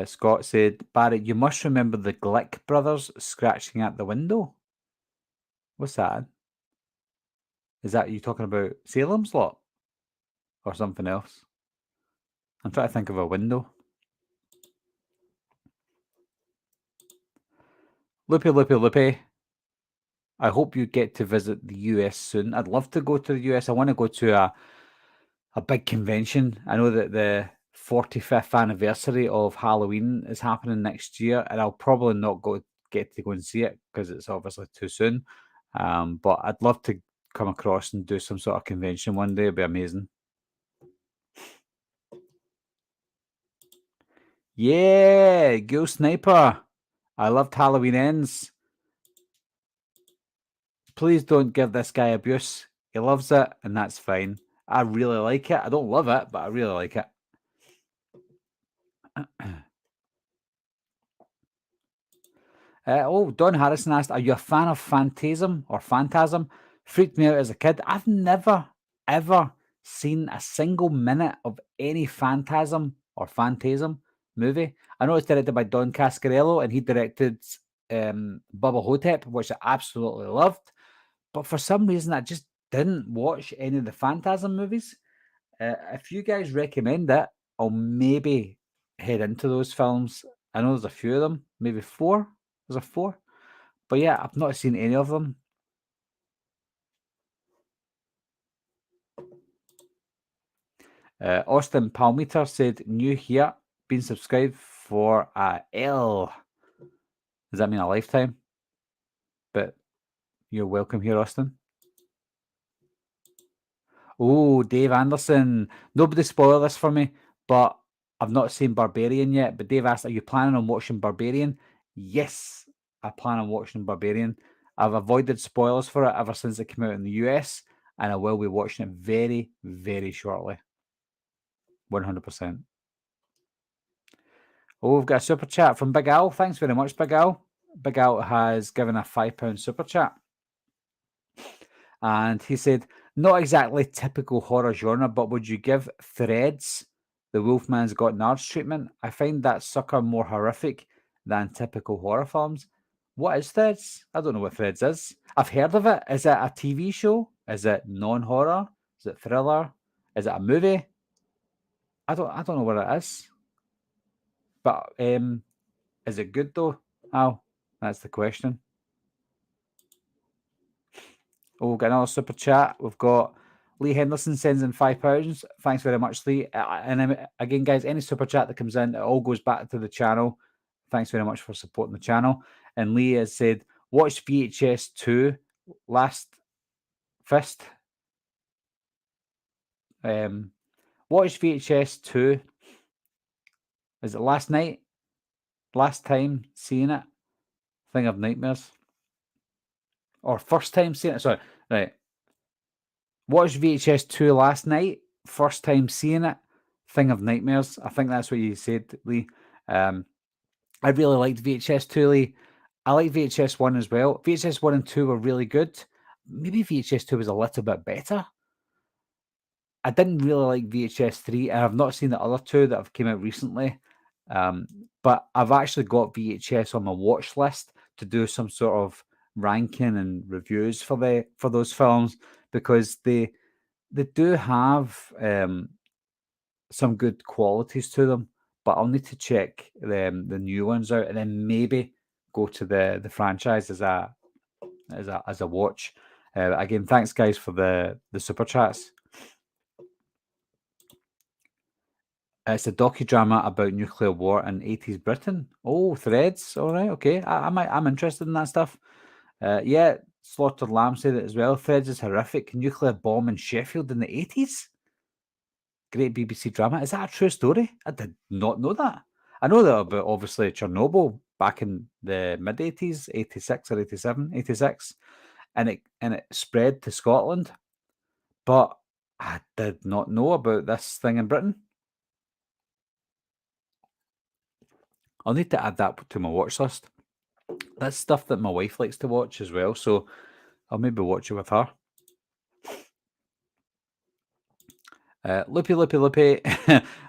Scott said, Barry, you must remember the Glick brothers scratching at the window. What's that? Is that you talking about Salem's Lot or something else? I'm trying to think of a window. Loopy, loopy, loopy. I hope you get to visit the US soon. I'd love to go to the US. I want to go to a big convention. I know that the 45th anniversary of Halloween is happening next year, and I'll probably not get to go and see it because it's obviously too soon. But I'd love to come across and do some sort of convention one day. It'd be amazing. Yeah, Ghoul Sniper. I loved Halloween Ends. Please don't give this guy abuse. He loves it, and that's fine. I really like it. I don't love it, but I really like it. Don Harrison asked, "Are you a fan of Phantasm or Phantasm? Freaked me out as a kid. I've never ever seen a single minute of any Phantasm or Phantasm movie. I know it's directed by Don Cascarello, and he directed Bubba Hotep, which I absolutely loved. But for some reason, I just didn't watch any of the Phantasm movies. If you guys recommend it, I'll maybe head into those films. I know there's a few of them, maybe four. There's a four. But yeah, I've not seen any of them. Austin Palmeter said, "New here, been subscribed for a L." Does that mean a lifetime? But you're welcome here, Austin. Oh, Dave Anderson. Nobody spoil this for me, but I've not seen Barbarian yet. But Dave asked, "Are you planning on watching Barbarian?" Yes, I plan on watching Barbarian. I've avoided spoilers for it ever since it came out in the US, and I will be watching it very, very shortly. 100%. Oh, we've got a super chat from Big Al. Thanks very much, Big Al. Big Al has given a £5 super chat. And he said, "Not exactly typical horror genre, but would you give Threads the Wolfman's Got Nards treatment? I find that sucker more horrific than typical horror films." What is Threads? I don't know what Threads is. I've heard of it. Is it a TV show? Is it non-horror? Is it thriller? Is it a movie? I don't know what it is. But is it good though? Al? That's the question. Oh, we've got another super chat. We've got Lee Henderson sends in £5. Thanks very much, Lee. And again, guys, any super chat that comes in, it all goes back to the channel. Thanks very much for supporting the channel. And Lee has said, "Watch VHS 2 last fist." Watch VHS 2. Is it last night? Last time seeing it? Thing of nightmares. Or first time seeing it? Sorry. Right. Watched VHS 2 last night. First time seeing it. Thing of nightmares. I think that's what you said, Lee. I really liked VHS 2, Lee. I like VHS 1 as well. VHS 1 and 2 were really good. Maybe VHS 2 was a little bit better. I didn't really like VHS 3, and I've not seen the other two that have came out recently. But I've actually got VHS on my watch list to do some sort of ranking and reviews for those films because they do have some good qualities to them. But I'll need to check the new ones out and then maybe go to the franchise as a watch. Again, thanks guys for the super chats. It's a docudrama about nuclear war in 80s Britain. Oh, Threads. All right, okay. I'm interested in that stuff. Yeah, Slaughtered Lamb said it as well. Threads is horrific. Nuclear bomb in Sheffield in the 80s. Great BBC drama. Is that a true story? I did not know that. I know that about obviously Chernobyl back in the mid 80s, 86 or 87, 86, and it spread to Scotland. But I did not know about this thing in Britain. I'll need to add that to my watch list. That's stuff that my wife likes to watch as well, so I'll maybe watch it with her. Loopy, loopy, loopy.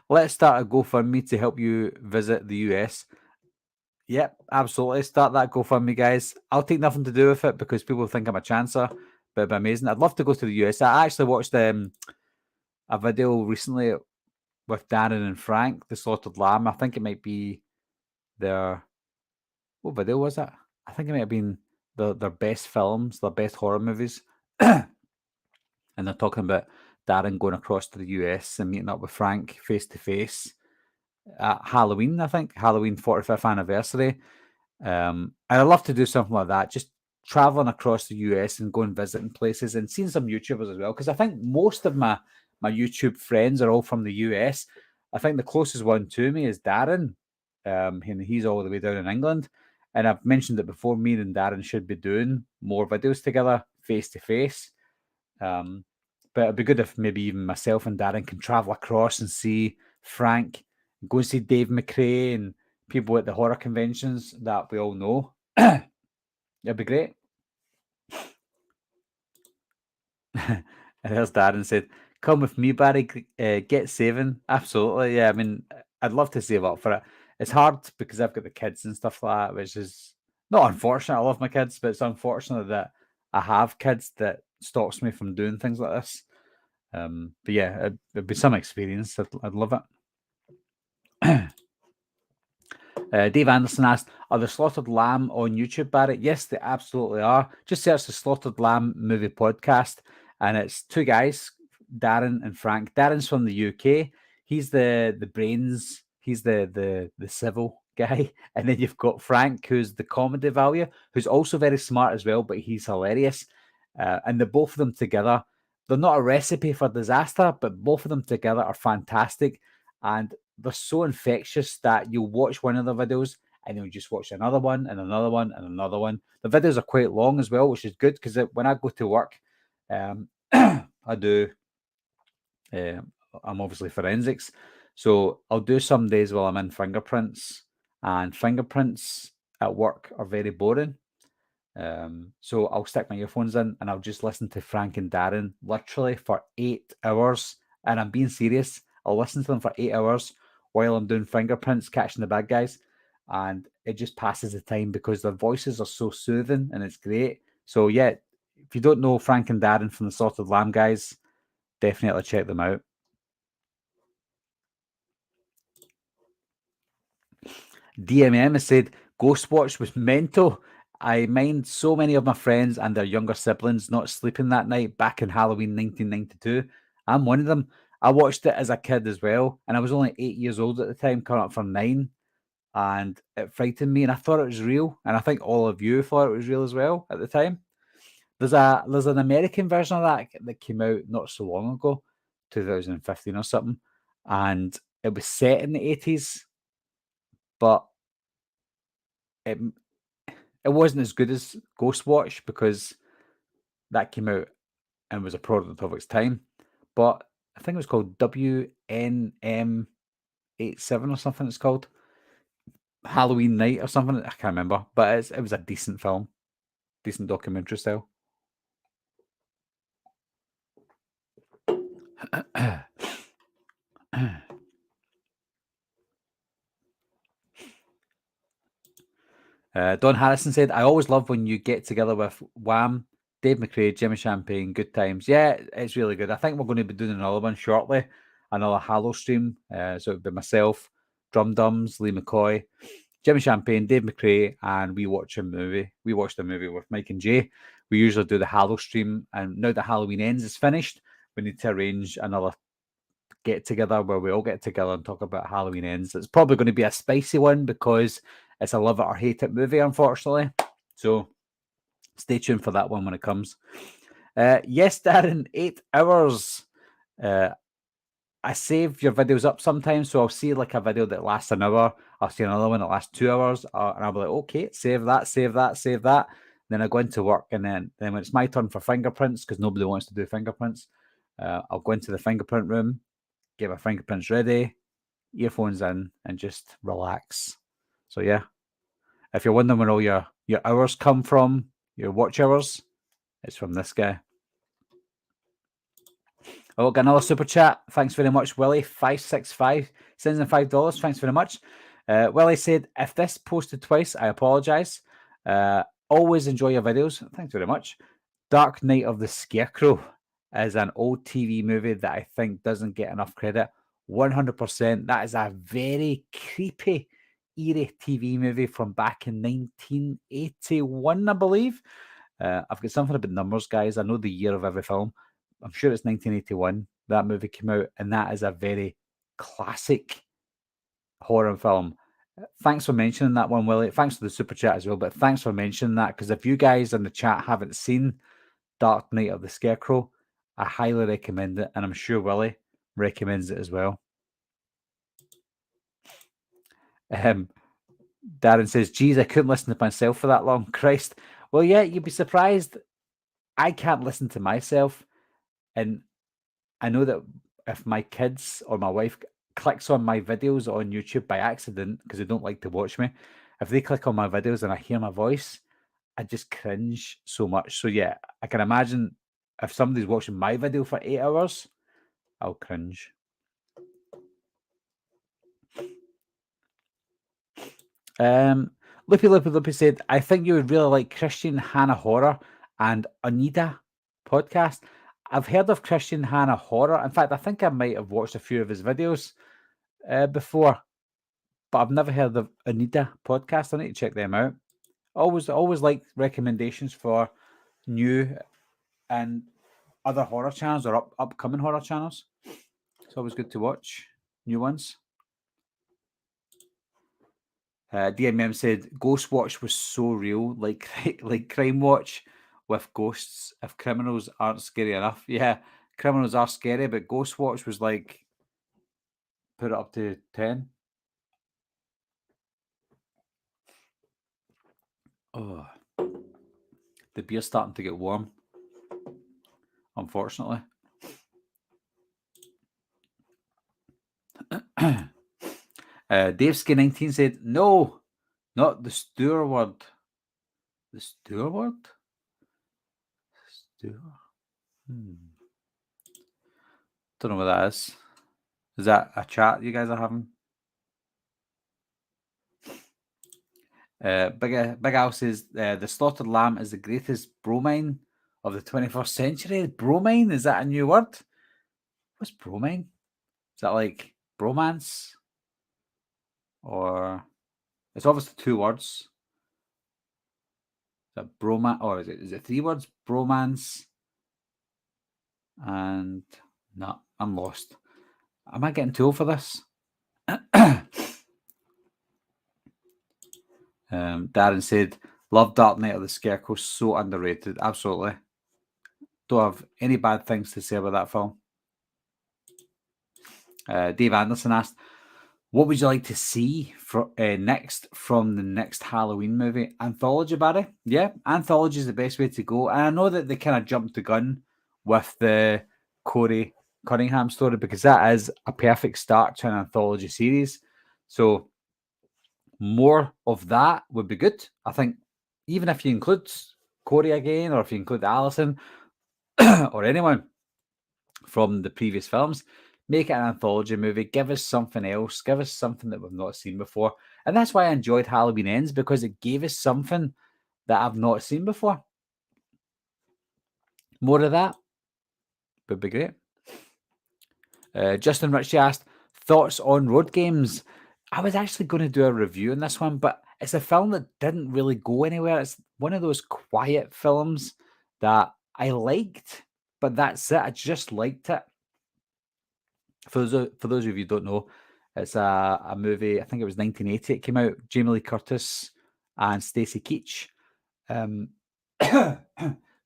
Let's start a GoFundMe to help you visit the US. Yep, absolutely. Start that GoFundMe, guys. I'll take nothing to do with it because people think I'm a chancer, but it'd be amazing. I'd love to go to the US. I actually watched a video recently with Darren and Frank, the Slaughtered Lamb. I think it might be their what video was it? I think it might have been their best films, their best horror movies. And they're talking about Darren going across to the US and meeting up with Frank face to face at Halloween, I think. Halloween 45th anniversary. And I'd love to do something like that, just traveling across the US and going visiting places and seeing some YouTubers as well. Because I think most of my YouTube friends are all from the US. I think the closest one to me is Darren. And he's all the way down in England. And I've mentioned it before, me and Darren should be doing more videos together face to face. But it'd be good if maybe even myself and Darren can travel across and see Frank, go and see Dave McRae and people at the horror conventions that we all know. It'd be great. And there's Darren said, "Come with me, Barry. Get saving." Absolutely, yeah. I mean, I'd love to save up for it. It's hard because I've got the kids and stuff like that, which is not unfortunate. I love my kids, but it's unfortunate that I have kids that stops me from doing things like this. But yeah, it'd be some experience. I'd love it. Dave Anderson asked, "Are the Slaughtered Lamb on YouTube, Barrett?" Yes, they absolutely are. Just search the Slaughtered Lamb movie podcast, and it's two guys, Darren and Frank. Darren's from the UK. He's the brains. He's the civil guy, and then you've got Frank, who's the comedy value, who's also very smart as well, but he's hilarious. And the both of them together, they're not a recipe for disaster, but both of them together are fantastic. And they're so infectious that you'll watch one of the videos and you'll just watch another one and another one and another one. The videos are quite long as well, which is good because when I go to work, I do, I'm obviously forensics. So I'll do some days while I'm in fingerprints, and fingerprints at work are very boring. So I'll stick my earphones in and I'll just listen to Frank and Darren literally for 8 hours. And I'm being serious. I'll listen to them for 8 hours while I'm doing fingerprints, catching the bad guys. And it just passes the time because their voices are so soothing and it's great. So yeah, if you don't know Frank and Darren from the Slaughtered Lamb guys, definitely check them out. DMM has said Ghostwatch was mental. I mind so many of my friends and their younger siblings not sleeping that night back in Halloween 1992. I'm one of them. I watched it as a kid as well, and I was only 8 years old at the time, coming up for 9, and it frightened me, and I thought it was real, and I think all of you thought it was real as well at the time. There's an American version of that came out not so long ago, 2015 or something, and it was set in the 80s, but it it wasn't as good as Ghostwatch because that came out and was a product of its time. But I think it was called WNM 87 or something. It's called Halloween Night or something. I can't remember, but it was a decent film, decent documentary style. Don Harrison said, "I always love when you get together with Wham, Dave McRae, Jimmy Champagne, good times." Yeah, it's really good. I think we're going to be doing another one shortly, another Hallow stream. So it'd be myself, Drum Dums, Lee McCoy, Jimmy Champagne, Dave McRae, and we watch a movie. We watched a movie with Mike and Jay. We usually do the Hallow stream, and now that Halloween Ends is finished, we need to arrange another get together where we all get together and talk about Halloween Ends. It's probably going to be a spicy one because it's a love it or hate it movie, unfortunately. So stay tuned for that one when it comes. Yes, Darren, 8 hours. I save your videos up sometimes, so I'll see like a video that lasts an hour. I'll see another one that lasts 2 hours, and I'll be like, okay, save that, save that, save that. Then I go into work, and then when it's my turn for fingerprints, because nobody wants to do fingerprints, I'll go into the fingerprint room, get my fingerprints ready, earphones in, and just relax. So yeah, if you're wondering where all your hours come from, your watch hours, it's from this guy. Oh, got another super chat. Thanks very much, Willie. 565 sends in $5. Thanks very much. Willie said, if this posted twice, I apologise. Always enjoy your videos. Thanks very much. Dark Night of the Scarecrow is an old TV movie that I think doesn't get enough credit. 100%. That is a very creepy, eerie TV movie from back in 1981, I believe. I've got something about numbers, guys. I know the year of every film. I'm sure it's 1981 that movie came out, and that is a very classic horror film. Thanks for mentioning that one, Willie. Thanks for the super chat as well, but thanks for mentioning that, because if you guys in the chat haven't seen Dark Night of the Scarecrow, I highly recommend it, and I'm sure Willie recommends it as well. Darren says, geez, I couldn't listen to myself for that long. Christ. Well, yeah, you'd be surprised. I can't listen to myself, and I know that if my kids or my wife clicks on my videos on YouTube by accident, because they don't like to watch me, if they click on my videos and I hear my voice, I just cringe so much. So yeah, I can imagine if somebody's watching my video for 8 hours, I'll cringe. Loopy said, I think you would really like Christian Hannah Horror and Anita podcast. I've heard of Christian Hannah Horror. In fact, I think I might have watched a few of his videos before, but I've never heard of Anita podcast. I need to check them out. Always like recommendations for new and other horror channels or upcoming horror channels. It's always good to watch new ones. DMM said Ghost Watch was so real, like Crime Watch with ghosts. If criminals aren't scary enough, yeah, criminals are scary, but Ghost Watch was like put it up to 10. Oh, the beer's starting to get warm, unfortunately. Davesky19 said, no, not the Steward. The Steward? Steward? Don't know what that is. Is that a chat you guys are having? Big Al says, the slaughtered lamb is the greatest bromine of the 21st century. Bromine? Is that a new word? What's bromine? Is that like bromance? Or it's obviously 2 words. Is that bromance? Or is it 3 words? Bromance. And no, I'm lost. Am I getting too old for this? Darren said, love Dark Night of the Scarecrow, so underrated. Absolutely. Don't have any bad things to say about that film. Dave Anderson asked, what would you like to see next from the next Halloween movie? Anthology, Barry? Yeah, anthology is the best way to go. And I know that they kind of jumped the gun with the Corey Cunningham story, because that is a perfect start to an anthology series. So more of that would be good. I think even if you include Corey again, or if you include Alison or anyone from the previous films, make it an anthology movie. Give us something else. Give us something that we've not seen before. And that's why I enjoyed Halloween Ends, because it gave us something that I've not seen before. More of that would be great. Justin Ritchie asked, thoughts on Road Games? I was actually going to do a review on this one, but it's a film that didn't really go anywhere. It's one of those quiet films that I liked, but that's it. I just liked it. For those of you who don't know, it's a movie, I think it was 1980 it came out. Jamie Lee Curtis and Stacey Keach.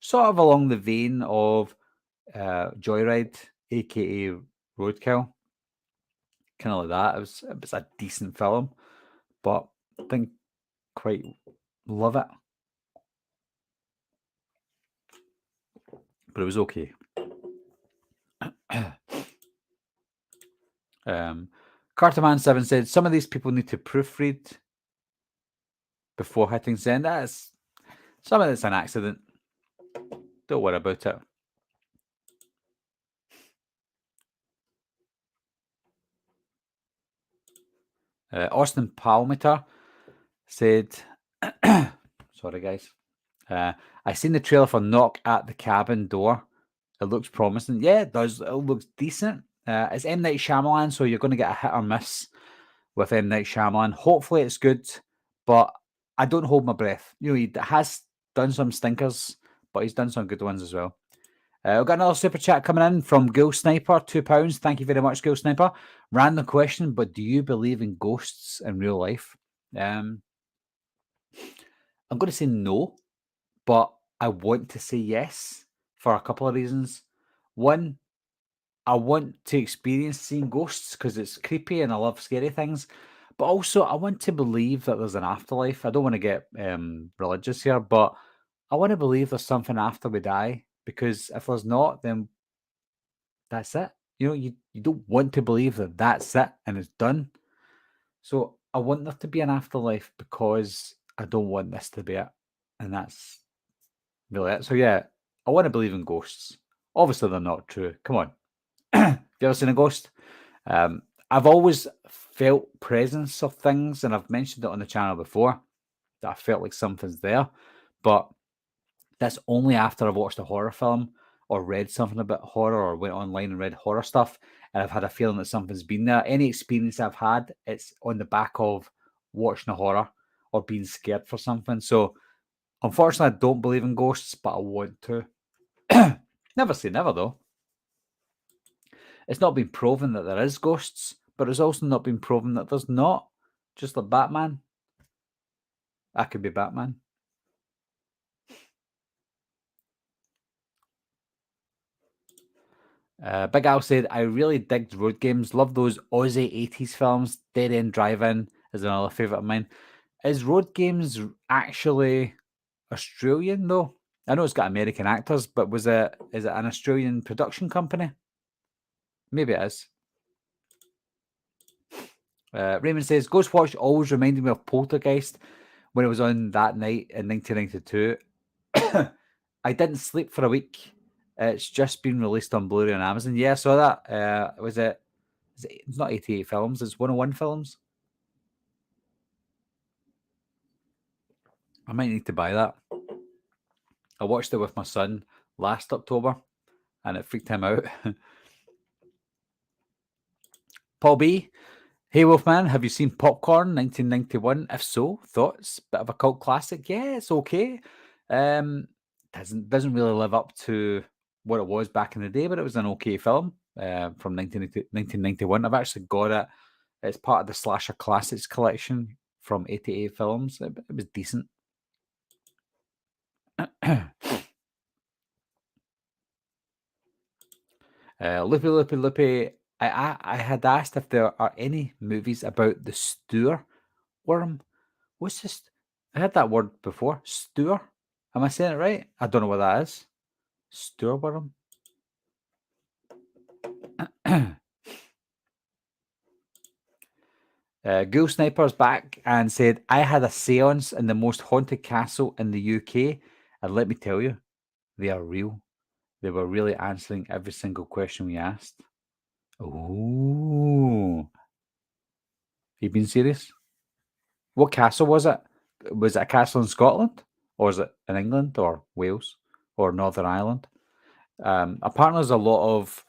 Sort of along the vein of Joyride, aka Roadkill. Kind of like that. It was a decent film, but I didn't quite love it. But it was okay. Carterman7 said, some of these people need to proofread before hitting send. Some of it's an accident. Don't worry about it. Austin Palmeter said, sorry guys, I seen the trailer for Knock at the Cabin Door. It looks promising. Yeah, it does. It looks decent. It's M. Night Shyamalan, so you're going to get a hit or miss with M. Night Shyamalan. Hopefully it's good, but I don't hold my breath. You know, he has done some stinkers, but he's done some good ones as well. We've got another super chat coming in from Ghoul Sniper, £2. Thank you very much, Ghoul Sniper. Random question, but do you believe in ghosts in real life? I'm going to say no, but I want to say yes for a couple of reasons. One, I want to experience seeing ghosts because it's creepy and I love scary things. But also, I want to believe that there's an afterlife. I don't want to get religious here, but I want to believe there's something after we die, because if there's not, then that's it. You know, you don't want to believe that that's it and it's done. So I want there to be an afterlife because I don't want this to be it. And that's really it. So yeah, I want to believe in ghosts. Obviously, they're not true. Come on. Have you ever seen a ghost? I've always felt presence of things, and I've mentioned it on the channel before, that I felt like something's there. But that's only after I've watched a horror film or read something about horror or went online and read horror stuff, and I've had a feeling that something's been there. Any experience I've had, it's on the back of watching a horror or being scared for something. So unfortunately, I don't believe in ghosts, but I want to. Never say never, though. It's not been proven that there is ghosts, but it's also not been proven that there's not. Just like Batman. I could be Batman. Big Al said, I really digged Road Games. Love those Aussie 80s films. Dead End Drive-In is another favourite of mine. Is Road Games actually Australian, though? I know it's got American actors, but is it an Australian production company? Maybe it is. Raymond says, Ghostwatch always reminded me of Poltergeist when it was on that night in 1992. I didn't sleep for a week. It's just been released on Blu-ray on Amazon. Yeah, I saw that. It's not 88 films, it's 101 films. I might need to buy that. I watched it with my son last October and it freaked him out. Paul B. Hey Wolfman, have you seen Popcorn 1991? If so, thoughts? Bit of a cult classic. Yeah, it's okay. Doesn't really live up to what it was back in the day, but it was an okay film from 1991. I've actually got it. It's part of the Slasher Classics collection from 88 films. It was decent. Loopy. I had asked if there are any movies about the Stour worm. What's this? I heard that word before. Stour. Am I saying it right? I don't know what that is. Stour worm. Ghoul Sniper's back and said, I had a seance in the most haunted castle in the UK, and let me tell you, they are real. They were really answering every single question we asked. Oh, you been serious? What castle was it? Was it a castle in Scotland? Or was it in England or Wales or Northern Ireland? Apparently, there's a lot of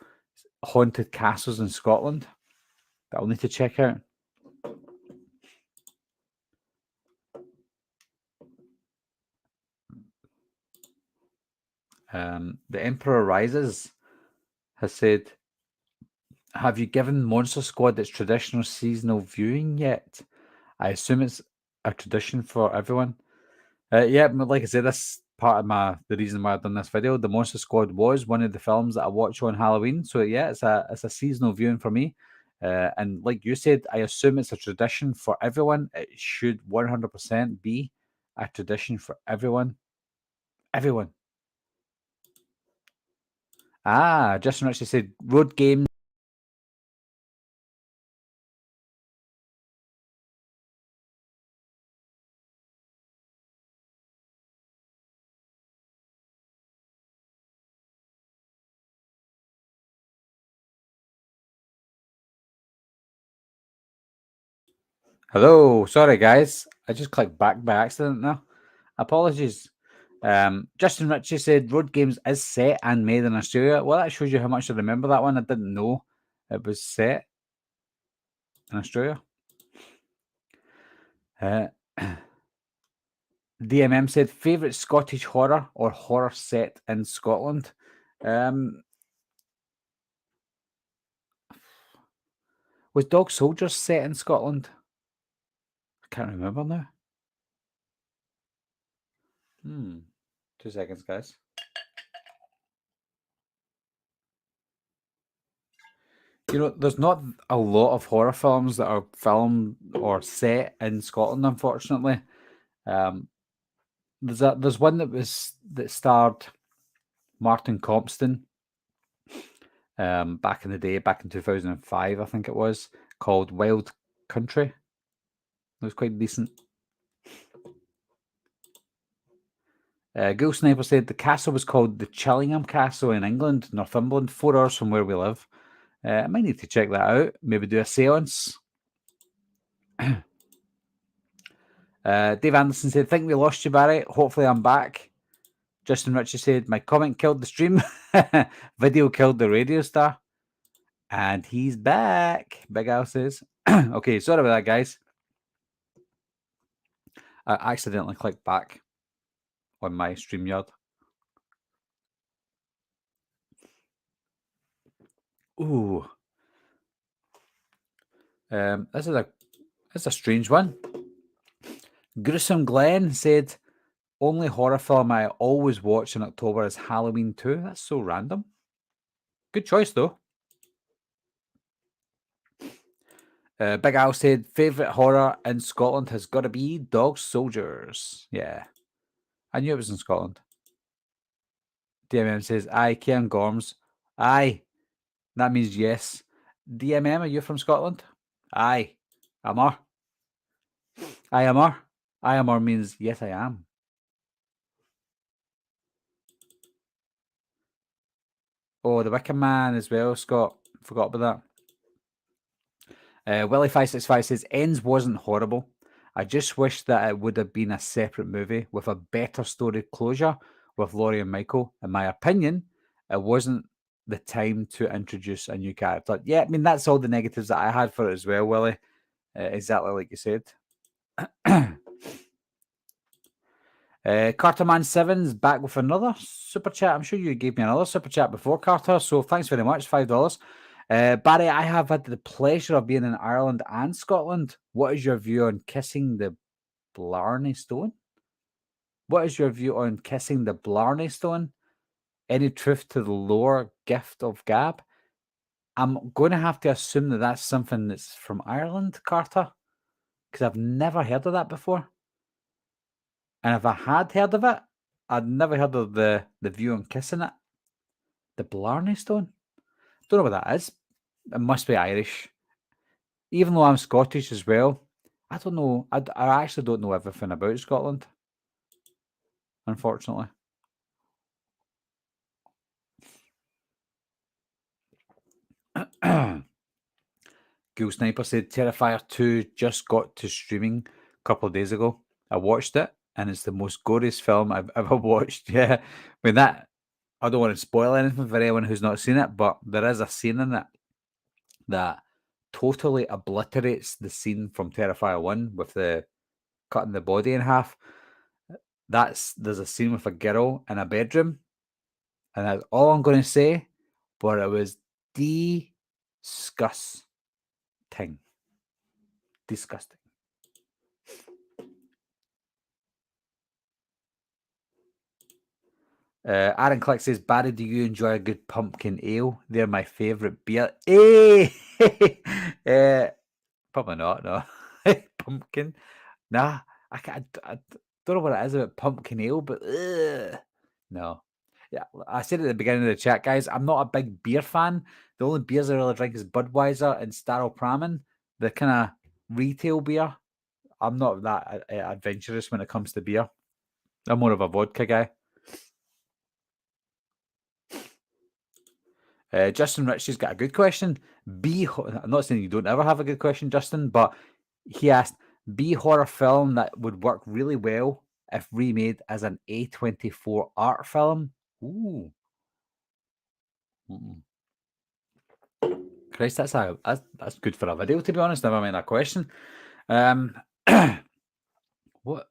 haunted castles in Scotland that I'll need to check out. The Emperor Rises has said, have you given Monster Squad its traditional seasonal viewing yet? I assume it's a tradition for everyone. Yeah, like I said, this part of the reason why I've done this video. The Monster Squad was one of the films that I watch on Halloween. So yeah, it's a seasonal viewing for me. And like you said, I assume it's a tradition for everyone. It should 100% be a tradition for everyone. Everyone. Justin actually said Road Games. Hello, sorry guys, I just clicked back by accident there. Apologies. Justin Ritchie said Road Games is set and made in Australia. Well, that shows you how much I remember that one. I didn't know it was set in Australia. Uh, DMM said favourite Scottish horror or horror set in Scotland. Was Dog Soldiers set in Scotland? I can't remember now. 2 seconds, guys. You know, there's not a lot of horror films that are filmed or set in Scotland, unfortunately. There's one that starred Martin Compston back in the day, back in 2005, I think it was, called Wild Country. It was quite decent. Ghoul Sniper said the castle was called the Chillingham Castle in England, Northumberland, 4 hours from where we live. I might need to check that out. Maybe do a seance. Dave Anderson said, think we lost you, Barry. Hopefully I'm back. Justin Ritchie said, my comment killed the stream. Video killed the radio star. And he's back, Big Al says. Okay, sorry about that, guys. I accidentally clicked back on my StreamYard. Ooh. This is a strange one. Gruesome Glenn said, only horror film I always watch in October is Halloween 2. That's so random. Good choice, though. Big Al said, favourite horror in Scotland has got to be Dog Soldiers. Yeah. I knew it was in Scotland. DMM says, aye, Cairn Gorms. Aye. That means yes. DMM, are you from Scotland? Aye. Amar. Aye, Amar. Aye, Amar means yes, I am. Oh, the Wicker Man as well, Scott. Forgot about that. Willie565 says, Ends wasn't horrible. I just wish that it would have been a separate movie with a better story closure with Laurie and Michael. In my opinion, it wasn't the time to introduce a new character. Yeah, I mean, that's all the negatives that I had for it as well, Willie. Exactly like you said. Carterman7's back with another super chat. I'm sure you gave me another super chat before, Carter, so thanks very much, $5. Barry, I have had the pleasure of being in Ireland and Scotland. What is your view on kissing the Blarney Stone? What is your view on kissing the Blarney Stone? Any truth to the lore gift of Gab? I'm going to have to assume that that's something that's from Ireland, Carter, because I've never heard of that before. And if I had heard of it, I'd never heard of the view on kissing it. The Blarney Stone? Don't know what that is. It must be Irish. Even though I'm Scottish as well, I don't know. I actually don't know everything about Scotland, unfortunately. Ghoul Sniper said Terrifier 2 just got to streaming a couple of days ago. I watched it, and it's the most goriest film I've ever watched. Yeah, I mean, that, I don't want to spoil anything for anyone who's not seen it, but there is a scene in it that totally obliterates the scene from Terrifier 1 with the cutting the body in half. There's a scene with a girl in a bedroom, and that's all I'm going to say, but it was disgusting. Disgusting. Aaron Click says, Barry, do you enjoy a good pumpkin ale? They're my favourite beer. Hey! Probably not, no. Pumpkin? Nah, I don't know what it is about pumpkin ale, but no. Yeah, I said at the beginning of the chat, guys, I'm not a big beer fan. The only beers I really drink is Budweiser and Staropramen, the kind of retail beer. I'm not that adventurous when it comes to beer. I'm more of a vodka guy. Justin Ritchie's got a good question. I'm not saying you don't ever have a good question, Justin, but he asked, B horror film that would work really well if remade as an A24 art film. Ooh. Mm. Christ, that's good for a video, to be honest. Never mind that question. Um, what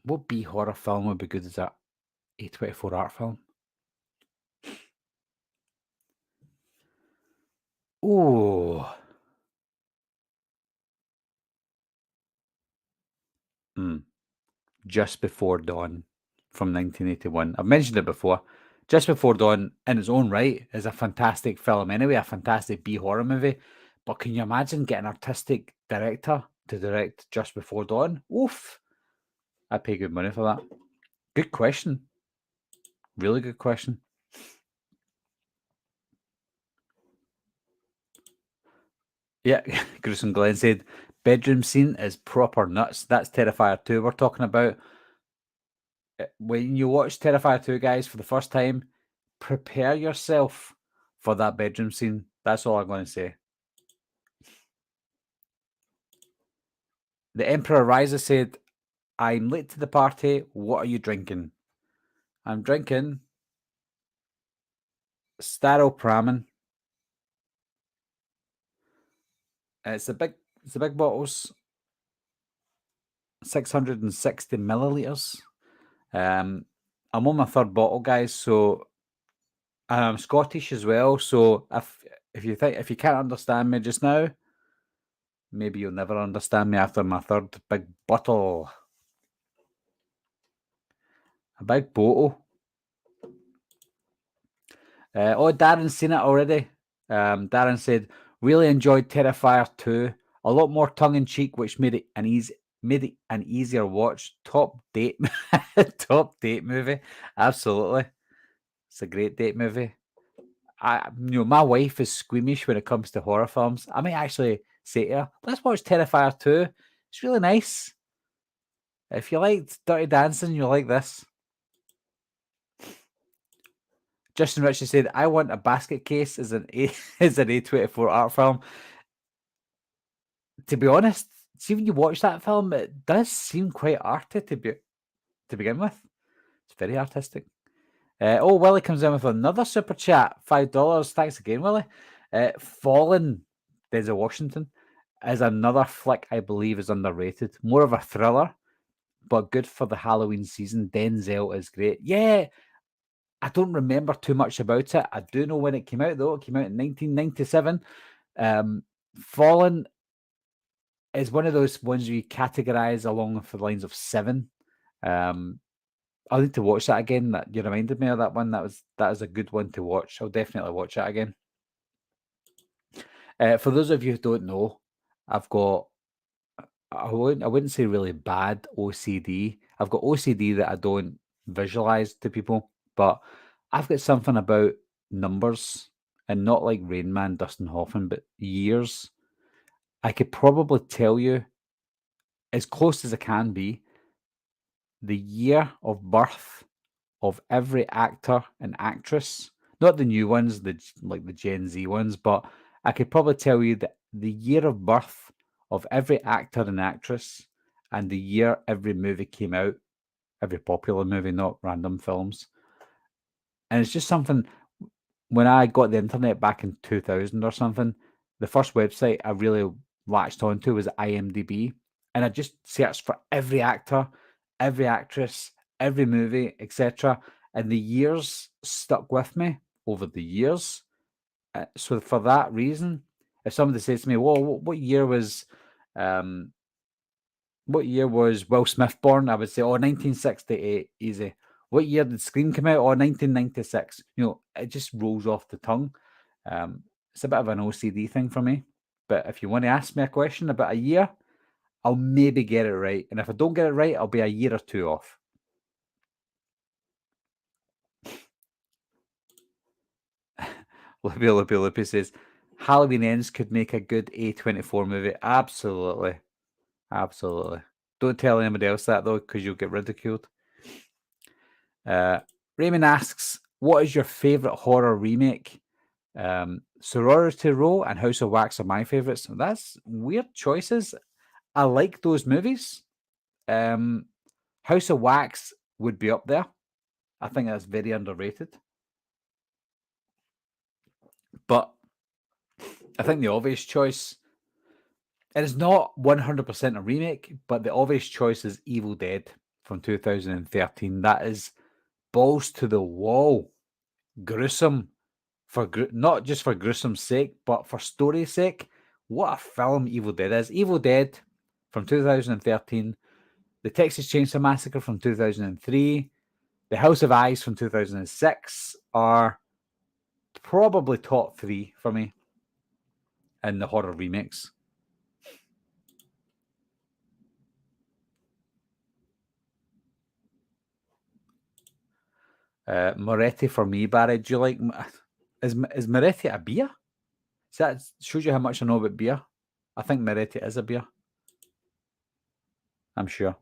what B horror film would be good as a A24 art film? Ooh. Just Before Dawn from 1981. I've mentioned it before. Just Before Dawn, in its own right, is a fantastic film anyway, a fantastic B horror movie. But can you imagine getting an artistic director to direct Just Before Dawn? Oof. I'd pay good money for that. Good question. Really good question. Yeah, Gruesome Glenn said, bedroom scene is proper nuts. That's Terrifier 2 we're talking about. When you watch Terrifier 2, guys, for the first time, prepare yourself for that bedroom scene. That's all I'm going to say. The Emperor Rises said, I'm late to the party. What are you drinking? I'm drinking Staropramen. It's the big bottles, 660 milliliters. I'm on my third bottle, guys, so I'm Scottish as well. So if you can't understand me just now, maybe you'll never understand me after my third big bottle. A big bottle. Darren's seen it already. Darren said, really enjoyed Terrifier 2. A lot more tongue in cheek, which made it an easier watch. Top date, top date movie. Absolutely, it's a great date movie. My wife is squeamish when it comes to horror films. I might actually say to her, "Let's watch Terrifier 2. It's really nice. If you liked Dirty Dancing, you'll like this." Justin Ritchie said, "I want a basket case as an A24 art film." To be honest, see when you watch that film, it does seem quite arty to begin with. It's very artistic. Willie comes in with another super chat, $5. Thanks again, Willie. Fallen, Denzel Washington, is another flick I believe is underrated. More of a thriller, but good for the Halloween season. Denzel is great. Yeah, I don't remember too much about it. I do know when it came out, though. It came out in 1997. Fallen is one of those ones you categorize along the lines of Seven. I'll need to watch that again. That you reminded me of that one. That is a good one to watch. I'll definitely watch that again. For those of you who don't know, I've got I wouldn't say really bad OCD. I've got OCD that I don't visualize to people, but I've got something about numbers and not like Rain Man, Dustin Hoffman, but years. I could probably tell you as close as I can be the year of birth of every actor and actress, not the new ones, like the Gen Z ones, but I could probably tell you that the year of birth of every actor and actress and the year every movie came out, every popular movie, not random films. And it's just something, when I got the internet back in 2000 or something, the first website I really latched onto was IMDb. And I just searched for every actor, every actress, every movie, etc. And the years stuck with me over the years. So for that reason, if somebody says to me, "Well, um, what year was Will Smith born?" I would say, "Oh, 1968, easy." What year did Scream come out? Oh, 1996. It just rolls off the tongue. It's a bit of an OCD thing for me. But if you want to ask me a question about a year, I'll maybe get it right. And if I don't get it right, I'll be a year or two off. Lippy says, Halloween Ends could make a good A24 movie. Absolutely. Absolutely. Don't tell anybody else that, though, because you'll get ridiculed. Raymond asks, what is your favourite horror remake? Sorority Row and House of Wax are my favourites. That's weird choices. I like those movies. House of Wax would be up there. I think that's very underrated. But I think the obvious choice, it is not 100% a remake, but the obvious choice is Evil Dead from 2013. That is balls to the wall, gruesome, for not just for gruesome's sake, but for story's sake. What a film Evil Dead is. Evil Dead from 2013, The Texas Chainsaw Massacre from 2003, The House of Eyes from 2006 are probably top three for me in the horror remakes. Moretti for me, Barry. Do you like? Is Moretti a beer? So that shows you how much I know about beer. I think Moretti is a beer. I'm sure.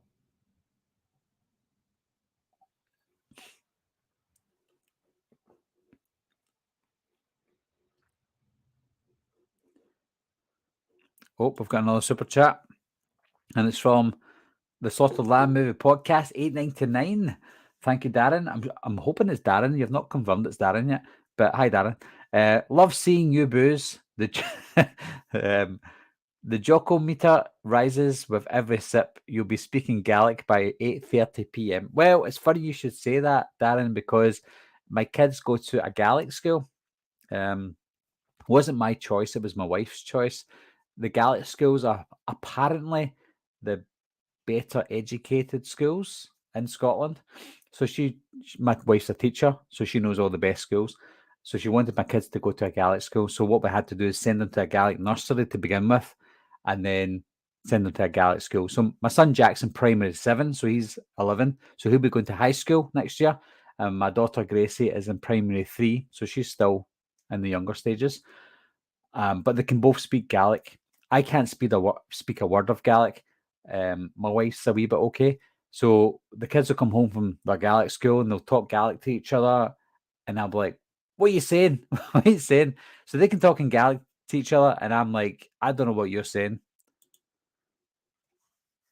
Oh, we've got another super chat, and it's from the Slaughtered Lamb Movie Podcast 899. Thank you, Darren. I'm hoping it's Darren. You've not confirmed it's Darren yet, but hi, Darren. Love seeing you booze. The Jocko meter rises with every sip. You'll be speaking Gaelic by 8:30 p.m. Well, it's funny you should say that, Darren, because my kids go to a Gaelic school. Wasn't my choice; it was my wife's choice. The Gaelic schools are apparently the better educated schools in Scotland. So my wife's a teacher, so she knows all the best schools. So she wanted my kids to go to a Gaelic school. So what we had to do is send them to a Gaelic nursery to begin with, and then send them to a Gaelic school. So my son Jackson, primary 7, so he's 11. So he'll be going to high school next year. And my daughter Gracie is in primary 3, so she's still in the younger stages. But they can both speak Gaelic. I can't speak a word of Gaelic. My wife's a wee bit okay. So the kids will come home from their Gaelic school and they'll talk Gaelic to each other. And I'll be like, what are you saying? What are you saying? So they can talk in Gaelic to each other. And I'm like, I don't know what you're saying.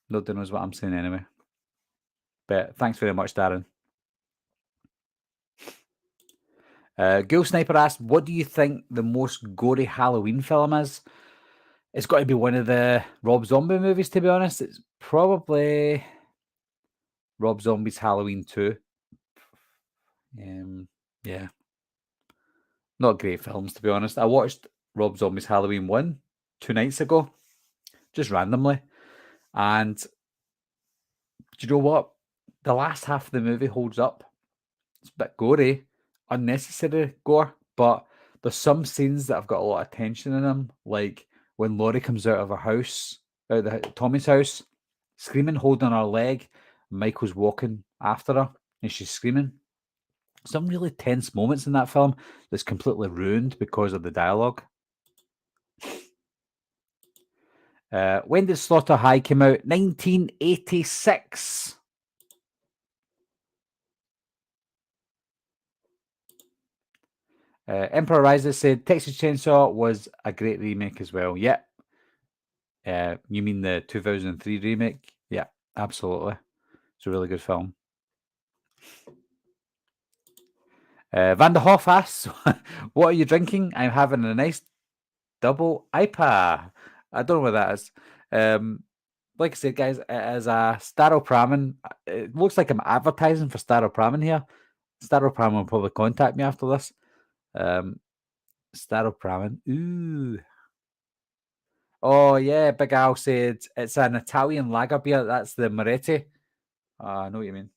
Nobody knows what I'm saying anyway. But thanks very much, Darren. Ghoul Sniper asked, what do you think the most gory Halloween film is? It's got to be one of the Rob Zombie movies, to be honest. It's probably Rob Zombie's Halloween 2. Yeah. Not great films, to be honest. I watched Rob Zombie's Halloween 1 2 nights ago, just randomly. And do you know what? The last half of the movie holds up. It's a bit gory, unnecessary gore, but there's some scenes that have got a lot of tension in them, like when Laurie comes out of her house, out of Tommy's house, screaming, holding her leg. Michael's walking after her, and she's screaming. Some really tense moments in that film that's completely ruined because of the dialogue. When did Slaughter High come out? 1986. Emperor Rises said Texas Chainsaw was a great remake as well. Yeah. You mean the 2003 remake? Yeah, absolutely. It's a really good film. Van der Hoff asks, what are you drinking? I'm having a nice double IPA. I don't know what that is. Like I said, guys, it is a Staropramen. It looks like I'm advertising for Staropramen here. Staropramen will probably contact me after this. Staropramen. Ooh. Oh, yeah. Big Al said it's an Italian lager beer. That's the Moretti. I know what you mean.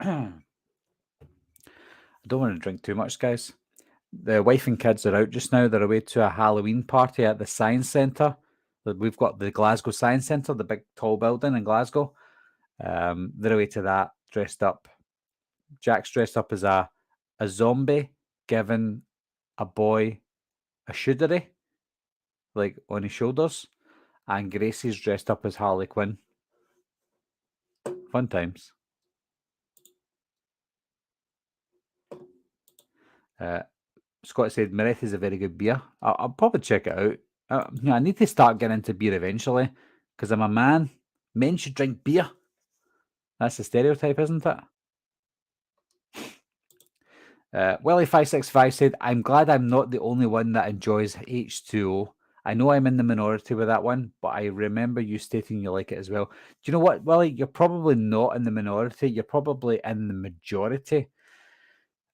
I don't want to drink too much, guys. The wife and kids are out just now. They're away to a Halloween party at the Science Centre. We've got the Glasgow Science Centre, the big tall building in Glasgow. They're away to that, dressed up. Jack's dressed up as a zombie, giving a boy a shootery, like on his shoulders. And Gracie's dressed up as Harley Quinn. Fun times. Scott said Moretti's a very good beer. I'll probably check it out. I need to start getting into beer eventually because I'm a man. Men should drink beer. That's the stereotype, isn't it? Willie565 said, I'm glad I'm not the only one that enjoys H2O. I know I'm in the minority with that one, but I remember you stating you like it as well. Do you know what, Willie? You're probably not in the minority. You're probably in the majority.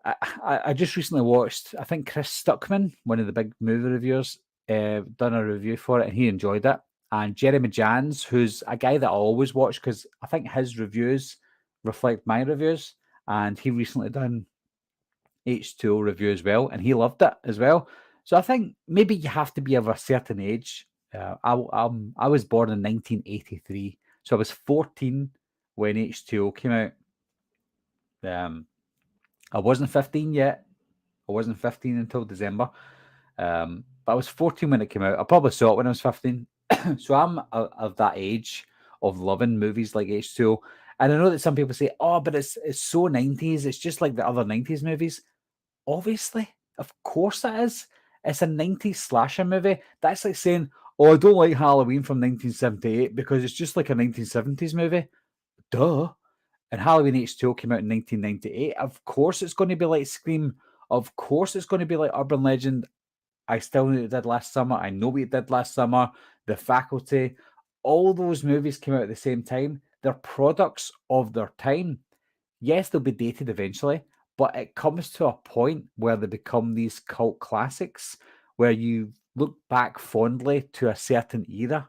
I just recently watched, I think Chris Stuckman, one of the big movie reviewers, done a review for it and he enjoyed it. And Jeremy Jans, who's a guy that I always watch because I think his reviews reflect my reviews. And he recently done H2O review as well, and he loved it as well. So I think maybe you have to be of a certain age. I was born in 1983, so I was 14 when H2O came out. I wasn't 15 yet. I wasn't 15 until December. But I was 14 when it came out. I probably saw it when I was 15. So I'm of that age of loving movies like H2O. And I know that some people say, oh, but it's so 90s. It's just like the other 90s movies. Obviously, of course it is. It's a 90s slasher movie. That's like saying, oh, I don't like Halloween from 1978 because it's just like a 1970s movie. Duh. And Halloween H2O came out in 1998. Of course it's going to be like Scream. Of course it's going to be like Urban Legend. I still know what it did last summer. I know what it did last summer. The Faculty. All those movies came out at the same time. They're products of their time. Yes, they'll be dated eventually, but it comes to a point where they become these cult classics where you look back fondly to a certain era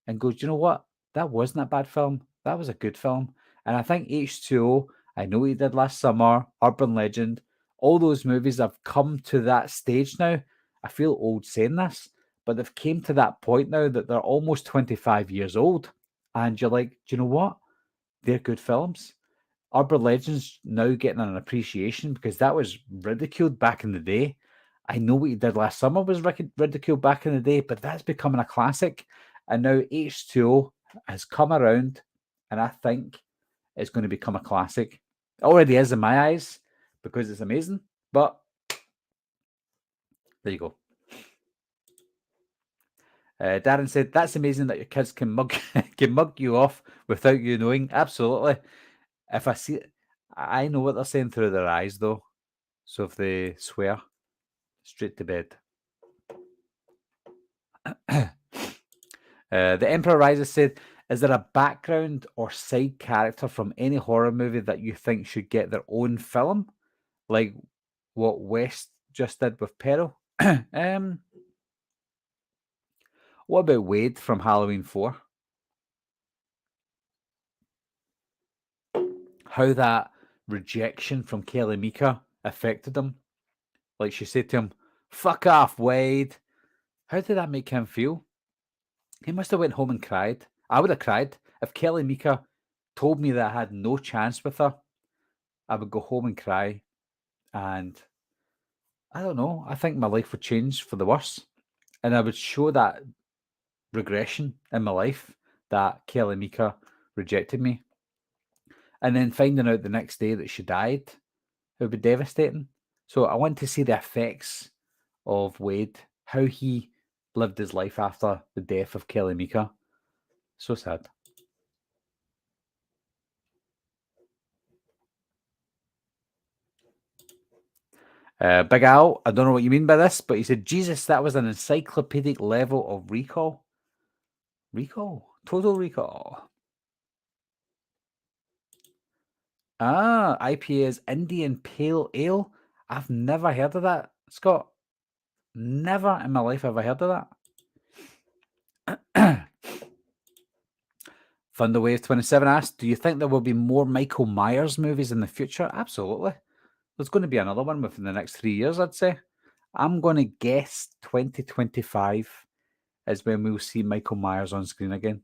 and go, do you know what? That wasn't a bad film. That was a good film. And I think H2O, I know what he did last summer, Urban Legend, all those movies have come to that stage now. I feel old saying this, but they've came to that point now that they're almost 25 years old. And you're like, do you know what? They're good films. Urban Legends now getting an appreciation because that was ridiculed back in the day. I know what he did last summer was ridiculed back in the day, but that's becoming a classic. And now H2O has come around, and I think it's going to become a classic. It already is in my eyes because it's amazing. But there you go. Darren said, "That's amazing that your kids can mug can mug you off without you knowing." Absolutely. If I see it, I know what they're saying through their eyes, though. So if they swear, straight to bed. The Emperor Rises said, "Is there a background or side character from any horror movie that you think should get their own film, like what West just did with Peril?" What about Wade from Halloween 4? How that rejection from Kelly Mika affected him. Like she said to him, "Fuck off, Wade." How did that make him feel? He must have went home and cried. I would have cried. If Kelly Mika told me that I had no chance with her, I would go home and cry. And I don't know. I think my life would change for the worse. And I would show that regression in my life that Kelly Mika rejected me. And then finding out the next day that she died, it would be devastating. So I want to see the effects of Wade, how he lived his life after the death of Kelly Mika. So sad. Big Al, I don't know what you mean by this, but he said, Jesus, that was an encyclopedic level of recall. Recall? Total recall. Ah, IPA is Indian Pale Ale. I've never heard of that, Scott. Never in my life have I heard of that. Thunderwave27 asked, do you think there will be more Michael Myers movies in the future? Absolutely. There's going to be another one within the next 3 years, I'd say. I'm going to guess 2025 is when we'll see Michael Myers on screen again.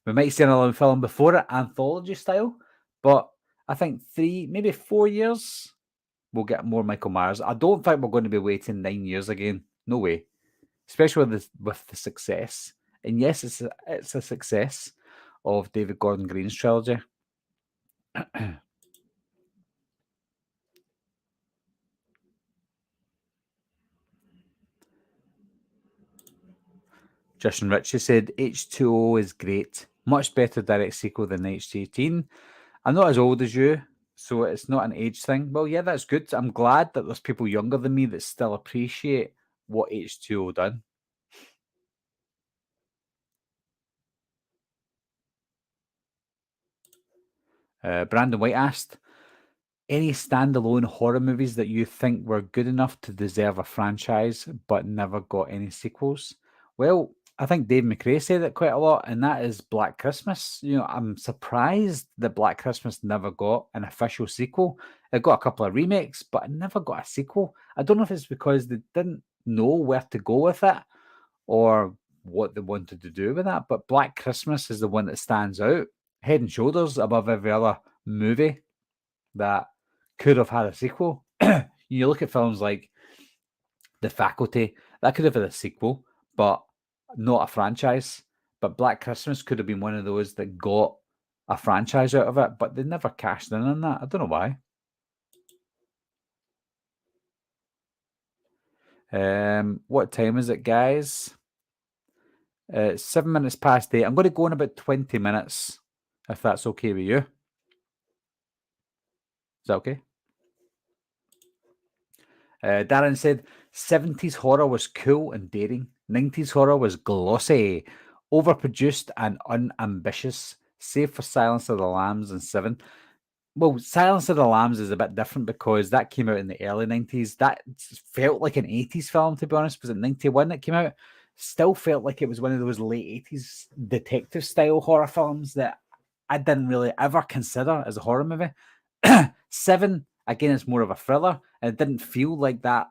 We might see another film before it, anthology style, but I think 3, maybe 4 years, we'll get more Michael Myers. I don't think we're going to be waiting 9 years again. No way. Especially with the success. And yes, it's a success of David Gordon Green's trilogy. Justin Ritchie said H2O is great. Much better direct sequel than H18. I'm not as old as you, so it's not an age thing. Well, yeah, that's good. I'm glad that there's people younger than me that still appreciate what H2O done. Brandon White asked, any standalone horror movies that you think were good enough to deserve a franchise but never got any sequels? Well, I think Dave McRae said it quite a lot, and that is Black Christmas. I'm surprised that Black Christmas never got an official sequel. It got a couple of remakes, but it never got a sequel. I don't know if it's because they didn't know where to go with it or what they wanted to do with that, but Black Christmas is the one that stands out head and shoulders above every other movie that could have had a sequel. You look at films like The Faculty, that could have had a sequel, but not a franchise. But Black Christmas could have been one of those that got a franchise out of it, but they never cashed in on that. I don't know why. What time is it, guys? 7 minutes past 8. I'm going to go in about 20 minutes, if that's okay with you. Is that okay? Darren said 70s horror was cool and daring. 90s horror was glossy, overproduced and unambitious, save for Silence of the Lambs and Seven. Well, Silence of the Lambs is a bit different because that came out in the early 90s. That felt like an 80s film, to be honest. Was it 91 that came out? Still felt like it was one of those late 80s detective style horror films that I didn't really ever consider as a horror movie. Seven, again, it's more of a thriller, and it didn't feel like that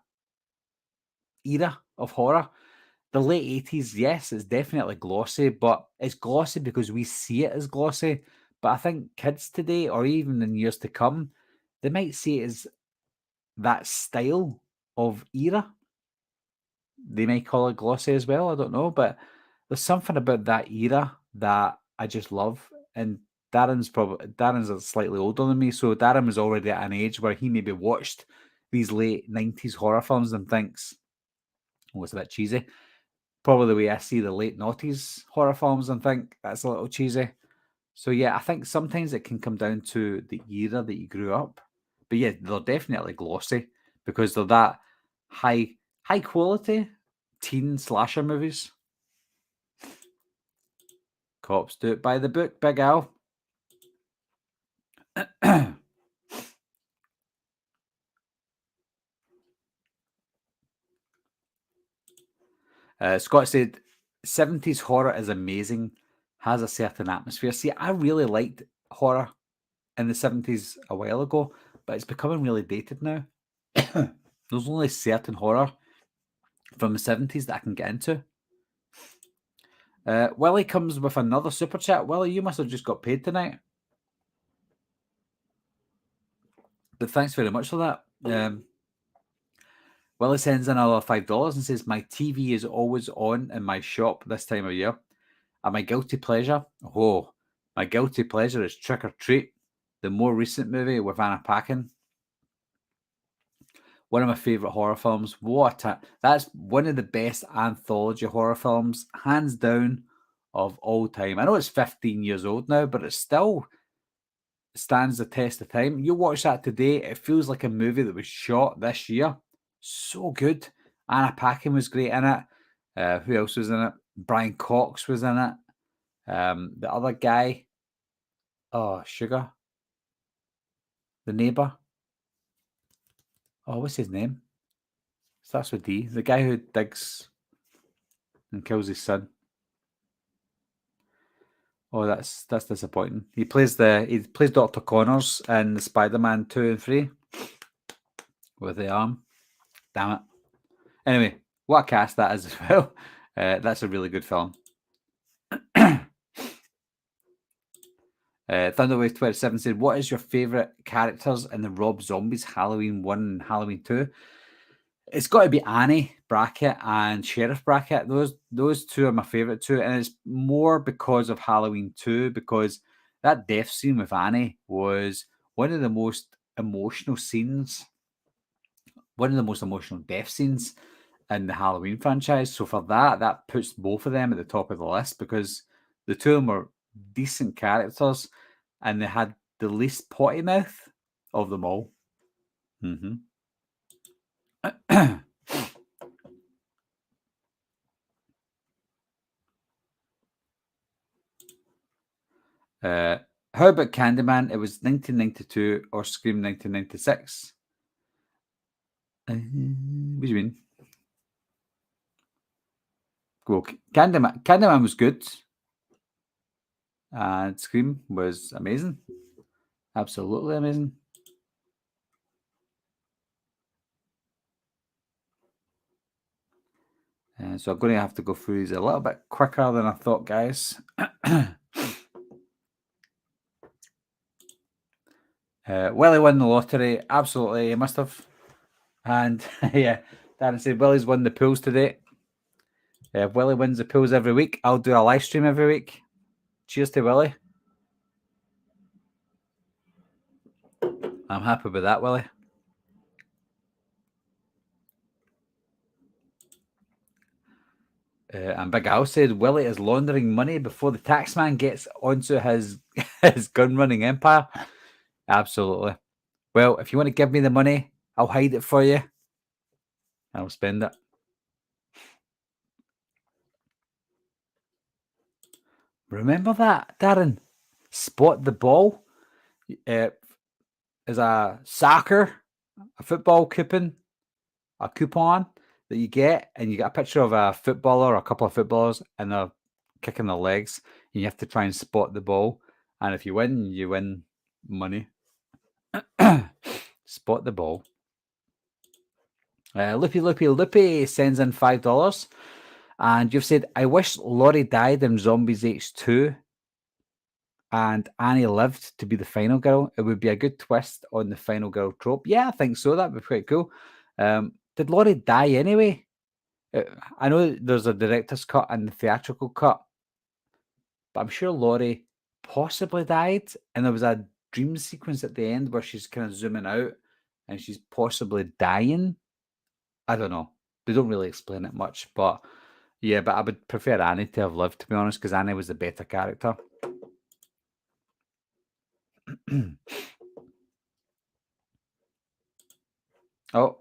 era of horror. The late 80s, yes, it's definitely glossy, but it's glossy because we see it as glossy. But I think kids today, or even in years to come, they might see it as that style of era. They may call it glossy as well. I don't know, but there's something about that era that I just love. And Darren's slightly older than me, so Darren was already at an age where he maybe watched these late 90s horror films and thinks, oh, it's a bit cheesy. Probably the way I see the late noughties horror films and think that's a little cheesy. So yeah, I think sometimes it can come down to the era that you grew up. But yeah, they're definitely glossy because they're that high quality teen slasher movies. Cops do it by the book, Big Al. Scott said 70s horror is amazing, has a certain atmosphere. See, I really liked horror in the 70s a while ago, but it's becoming really dated now. There's only certain horror from the 70s that I can get into. Willie comes with another super chat. Willie, you must have just got paid tonight. But thanks very much for that. Willie sends in another $5 and says, my TV is always on in my shop this time of year. And my guilty pleasure? Oh, my guilty pleasure is Trick or Treat, the more recent movie with Anna Paquin. One of my favourite horror films. That's one of the best anthology horror films, hands down, of all time. I know it's 15 years old now, but it still stands the test of time. You watch that today, it feels like a movie that was shot this year. So good. Anna Paquin was great in it. Who else was in it? Brian Cox was in it. The other guy, Sugar, the neighbour. Oh, what's his name? Starts with D. The guy who digs and kills his son. Oh, that's disappointing. He plays Dr. Connors in the Spider-Man 2 and 3 with the arm. Damn it. Anyway, what a cast that is as well. That's a really good film. Thunderwave 27 said, what is your favourite characters in the Rob Zombies Halloween 1 and Halloween 2? It's got to be Annie Brackett and Sheriff Brackett. Those two are my favourite two, and it's more because of Halloween 2, because that death scene with Annie was one of the most emotional scenes, one of the most emotional death scenes in the Halloween franchise. So for that puts both of them at the top of the list because the two of them were decent characters and they had the least potty mouth of them all. Mm-hmm. How about Candyman? It was 1992 or Scream 1996. What do you mean? Well, Candyman was good, and Scream was amazing, absolutely amazing. So I'm going to have to go through these a little bit quicker than I thought, guys. Willie won the lottery. Absolutely, he must have. And yeah, Darren said Willie's won the pools today. If Willie wins the pools every week, I'll do a live stream every week. Cheers to Willie. I'm happy with that, Willie. And Big Al said Willie is laundering money before the taxman gets onto his gun running empire. Absolutely. Well, if you want to give me the money, I'll hide it for you. I'll spend it. Remember that, Darren? Spot the ball is a soccer, a football coupon that you get, and you get a picture of a footballer or a couple of footballers, and they're kicking their legs, and you have to try and spot the ball. And if you win money. Spot the ball. Loopy sends in $5. And you've said, I wish Laurie died in Zombies H2 and Annie lived to be the final girl. It would be a good twist on the final girl trope. Yeah, I think so. That'd be pretty cool. Did Laurie die anyway? I know there's a director's cut and the theatrical cut, but I'm sure Laurie possibly died. And there was a dream sequence at the end where she's kind of zooming out and she's possibly dying. I don't know. They don't really explain it much, but yeah, but I would prefer Annie to have lived, to be honest, because Annie was the better character. Oh,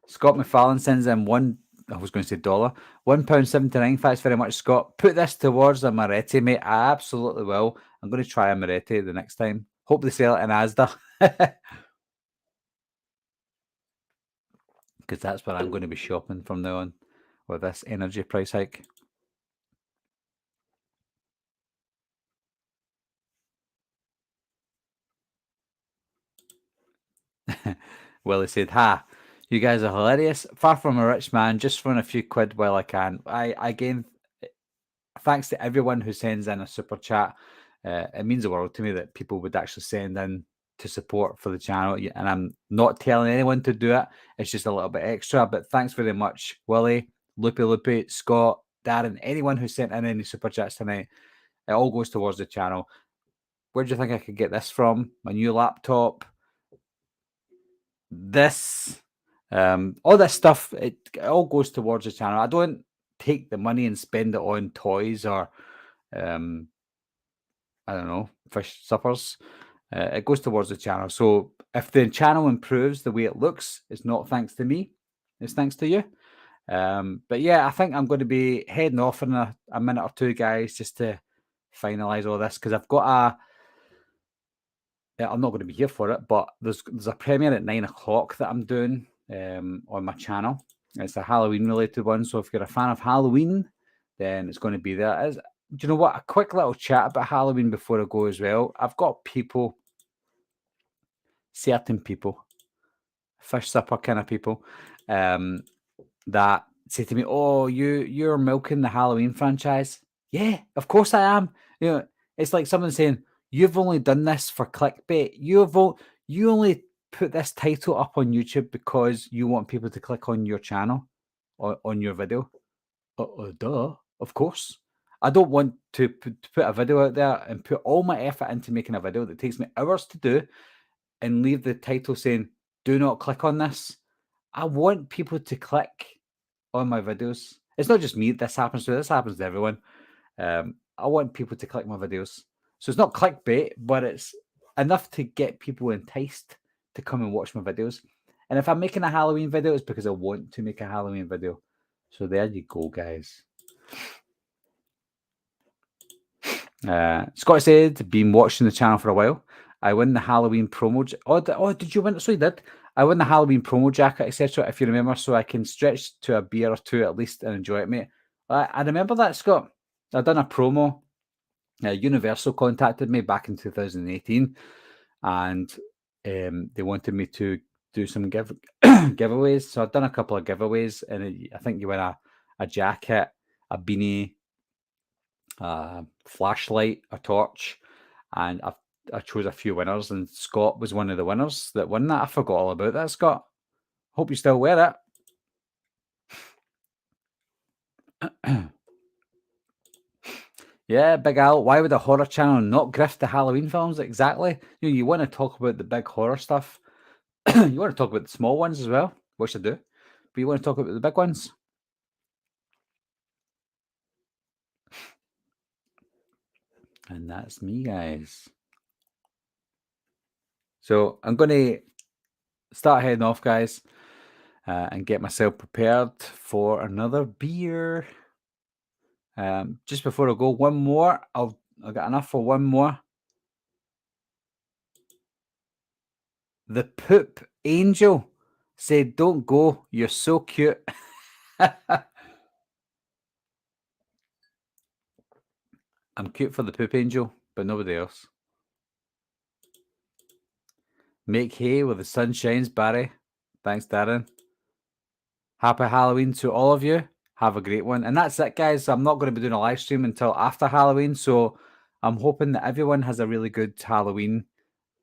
Scott McFarlane sends in I was going to say dollar, £1.79. Thanks very much, Scott. Put this towards a Moretti, mate. I absolutely will. I'm going to try a Moretti the next time. Hope they sell it in Asda. Because that's where I'm going to be shopping from now on with this energy price hike. Willie said, "Ha, you guys are hilarious. Far from a rich man, just throwing a few quid while I can." Again, thanks to everyone who sends in a super chat. It means the world to me that people would actually send in to support for the channel, and I'm not telling anyone to do it. It's just a little bit extra. But thanks very much, Willie, Loopy, Scott, Darren, anyone who sent in any super chats tonight. It all goes towards the channel. Where do you think I could get this from? My new laptop. This, all this stuff, it all goes towards the channel. I don't take the money and spend it on toys or, I don't know, fish suppers. It goes towards the channel. So if the channel improves the way it looks, it's not thanks to me. It's thanks to you. But yeah, I think I'm going to be heading off in a minute or two, guys, just to finalize all this because I've got I'm not going to be here for it, but there's a premiere at 9 o'clock that I'm doing on my channel. It's a Halloween related one. So if you're a fan of Halloween, then it's going to be there. Do you know what? A quick little chat about Halloween before I go as well. I've got certain people, fish supper kind of people, that say to me, "Oh, you're milking the Halloween franchise." Yeah, of course I am. You know, it's like someone saying, "You've only done this for clickbait. You only put this title up on YouTube because you want people to click on your channel or on your video." Duh, of course. I don't want to put a video out there and put all my effort into making a video that takes me hours to do and leave the title saying, "Do not click on this." I want people to click on my videos. It's not just me this happens to, this happens to everyone. I want people to click my videos. So it's not clickbait, but it's enough to get people enticed to come and watch my videos. And if I'm making a Halloween video, it's because I want to make a Halloween video. So there you go, guys. Scott said, been watching the channel for a while. I win the Halloween promo. Did you win? So you did. I win the Halloween promo jacket, etc. If you remember, so I can stretch to a beer or two at least and enjoy it, mate. I remember that, Scott. I've done a promo. Universal contacted me back in 2018, and they wanted me to do some giveaways. So I've done a couple of giveaways, and I think you win a jacket, a beanie, flashlight, a torch, and I chose a few winners, and Scott was one of the winners that won that. I forgot all about that, Scott. Hope you still wear it. Yeah, Big Al, why would a horror channel not grift the Halloween films? Exactly. You want to talk about the big horror stuff. You want to talk about the small ones as well, which I do. But you want to talk about the big ones. And that's me, guys. So I'm going to start heading off, guys, and get myself prepared for another beer. Just before I go, one more. I'll get enough for one more. The Poop Angel said, "Don't go. You're so cute." I'm cute for the Poop Angel, but nobody else. Make hay where the sun shines, Barry. Thanks, Darren. Happy Halloween to all of you. Have a great one. And that's it, guys. I'm not going to be doing a live stream until after Halloween. So I'm hoping that everyone has a really good Halloween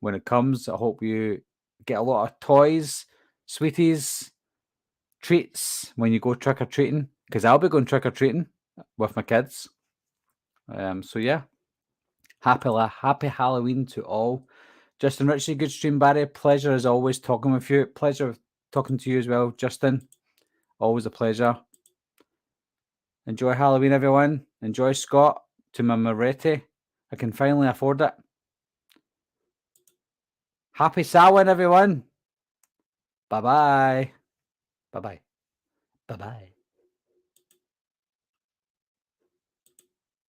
when it comes. I hope you get a lot of toys, sweeties, treats when you go trick-or-treating. Because I'll be going trick-or-treating with my kids. So yeah. Happy Halloween to all. Justin Ritchie, good stream, Barry. Pleasure as always talking with you. Pleasure talking to you as well, Justin. Always a pleasure. Enjoy Halloween, everyone. Enjoy Scott to my Moretti. I can finally afford it. Happy Samhain, everyone. Bye-bye. Bye-bye. Bye-bye.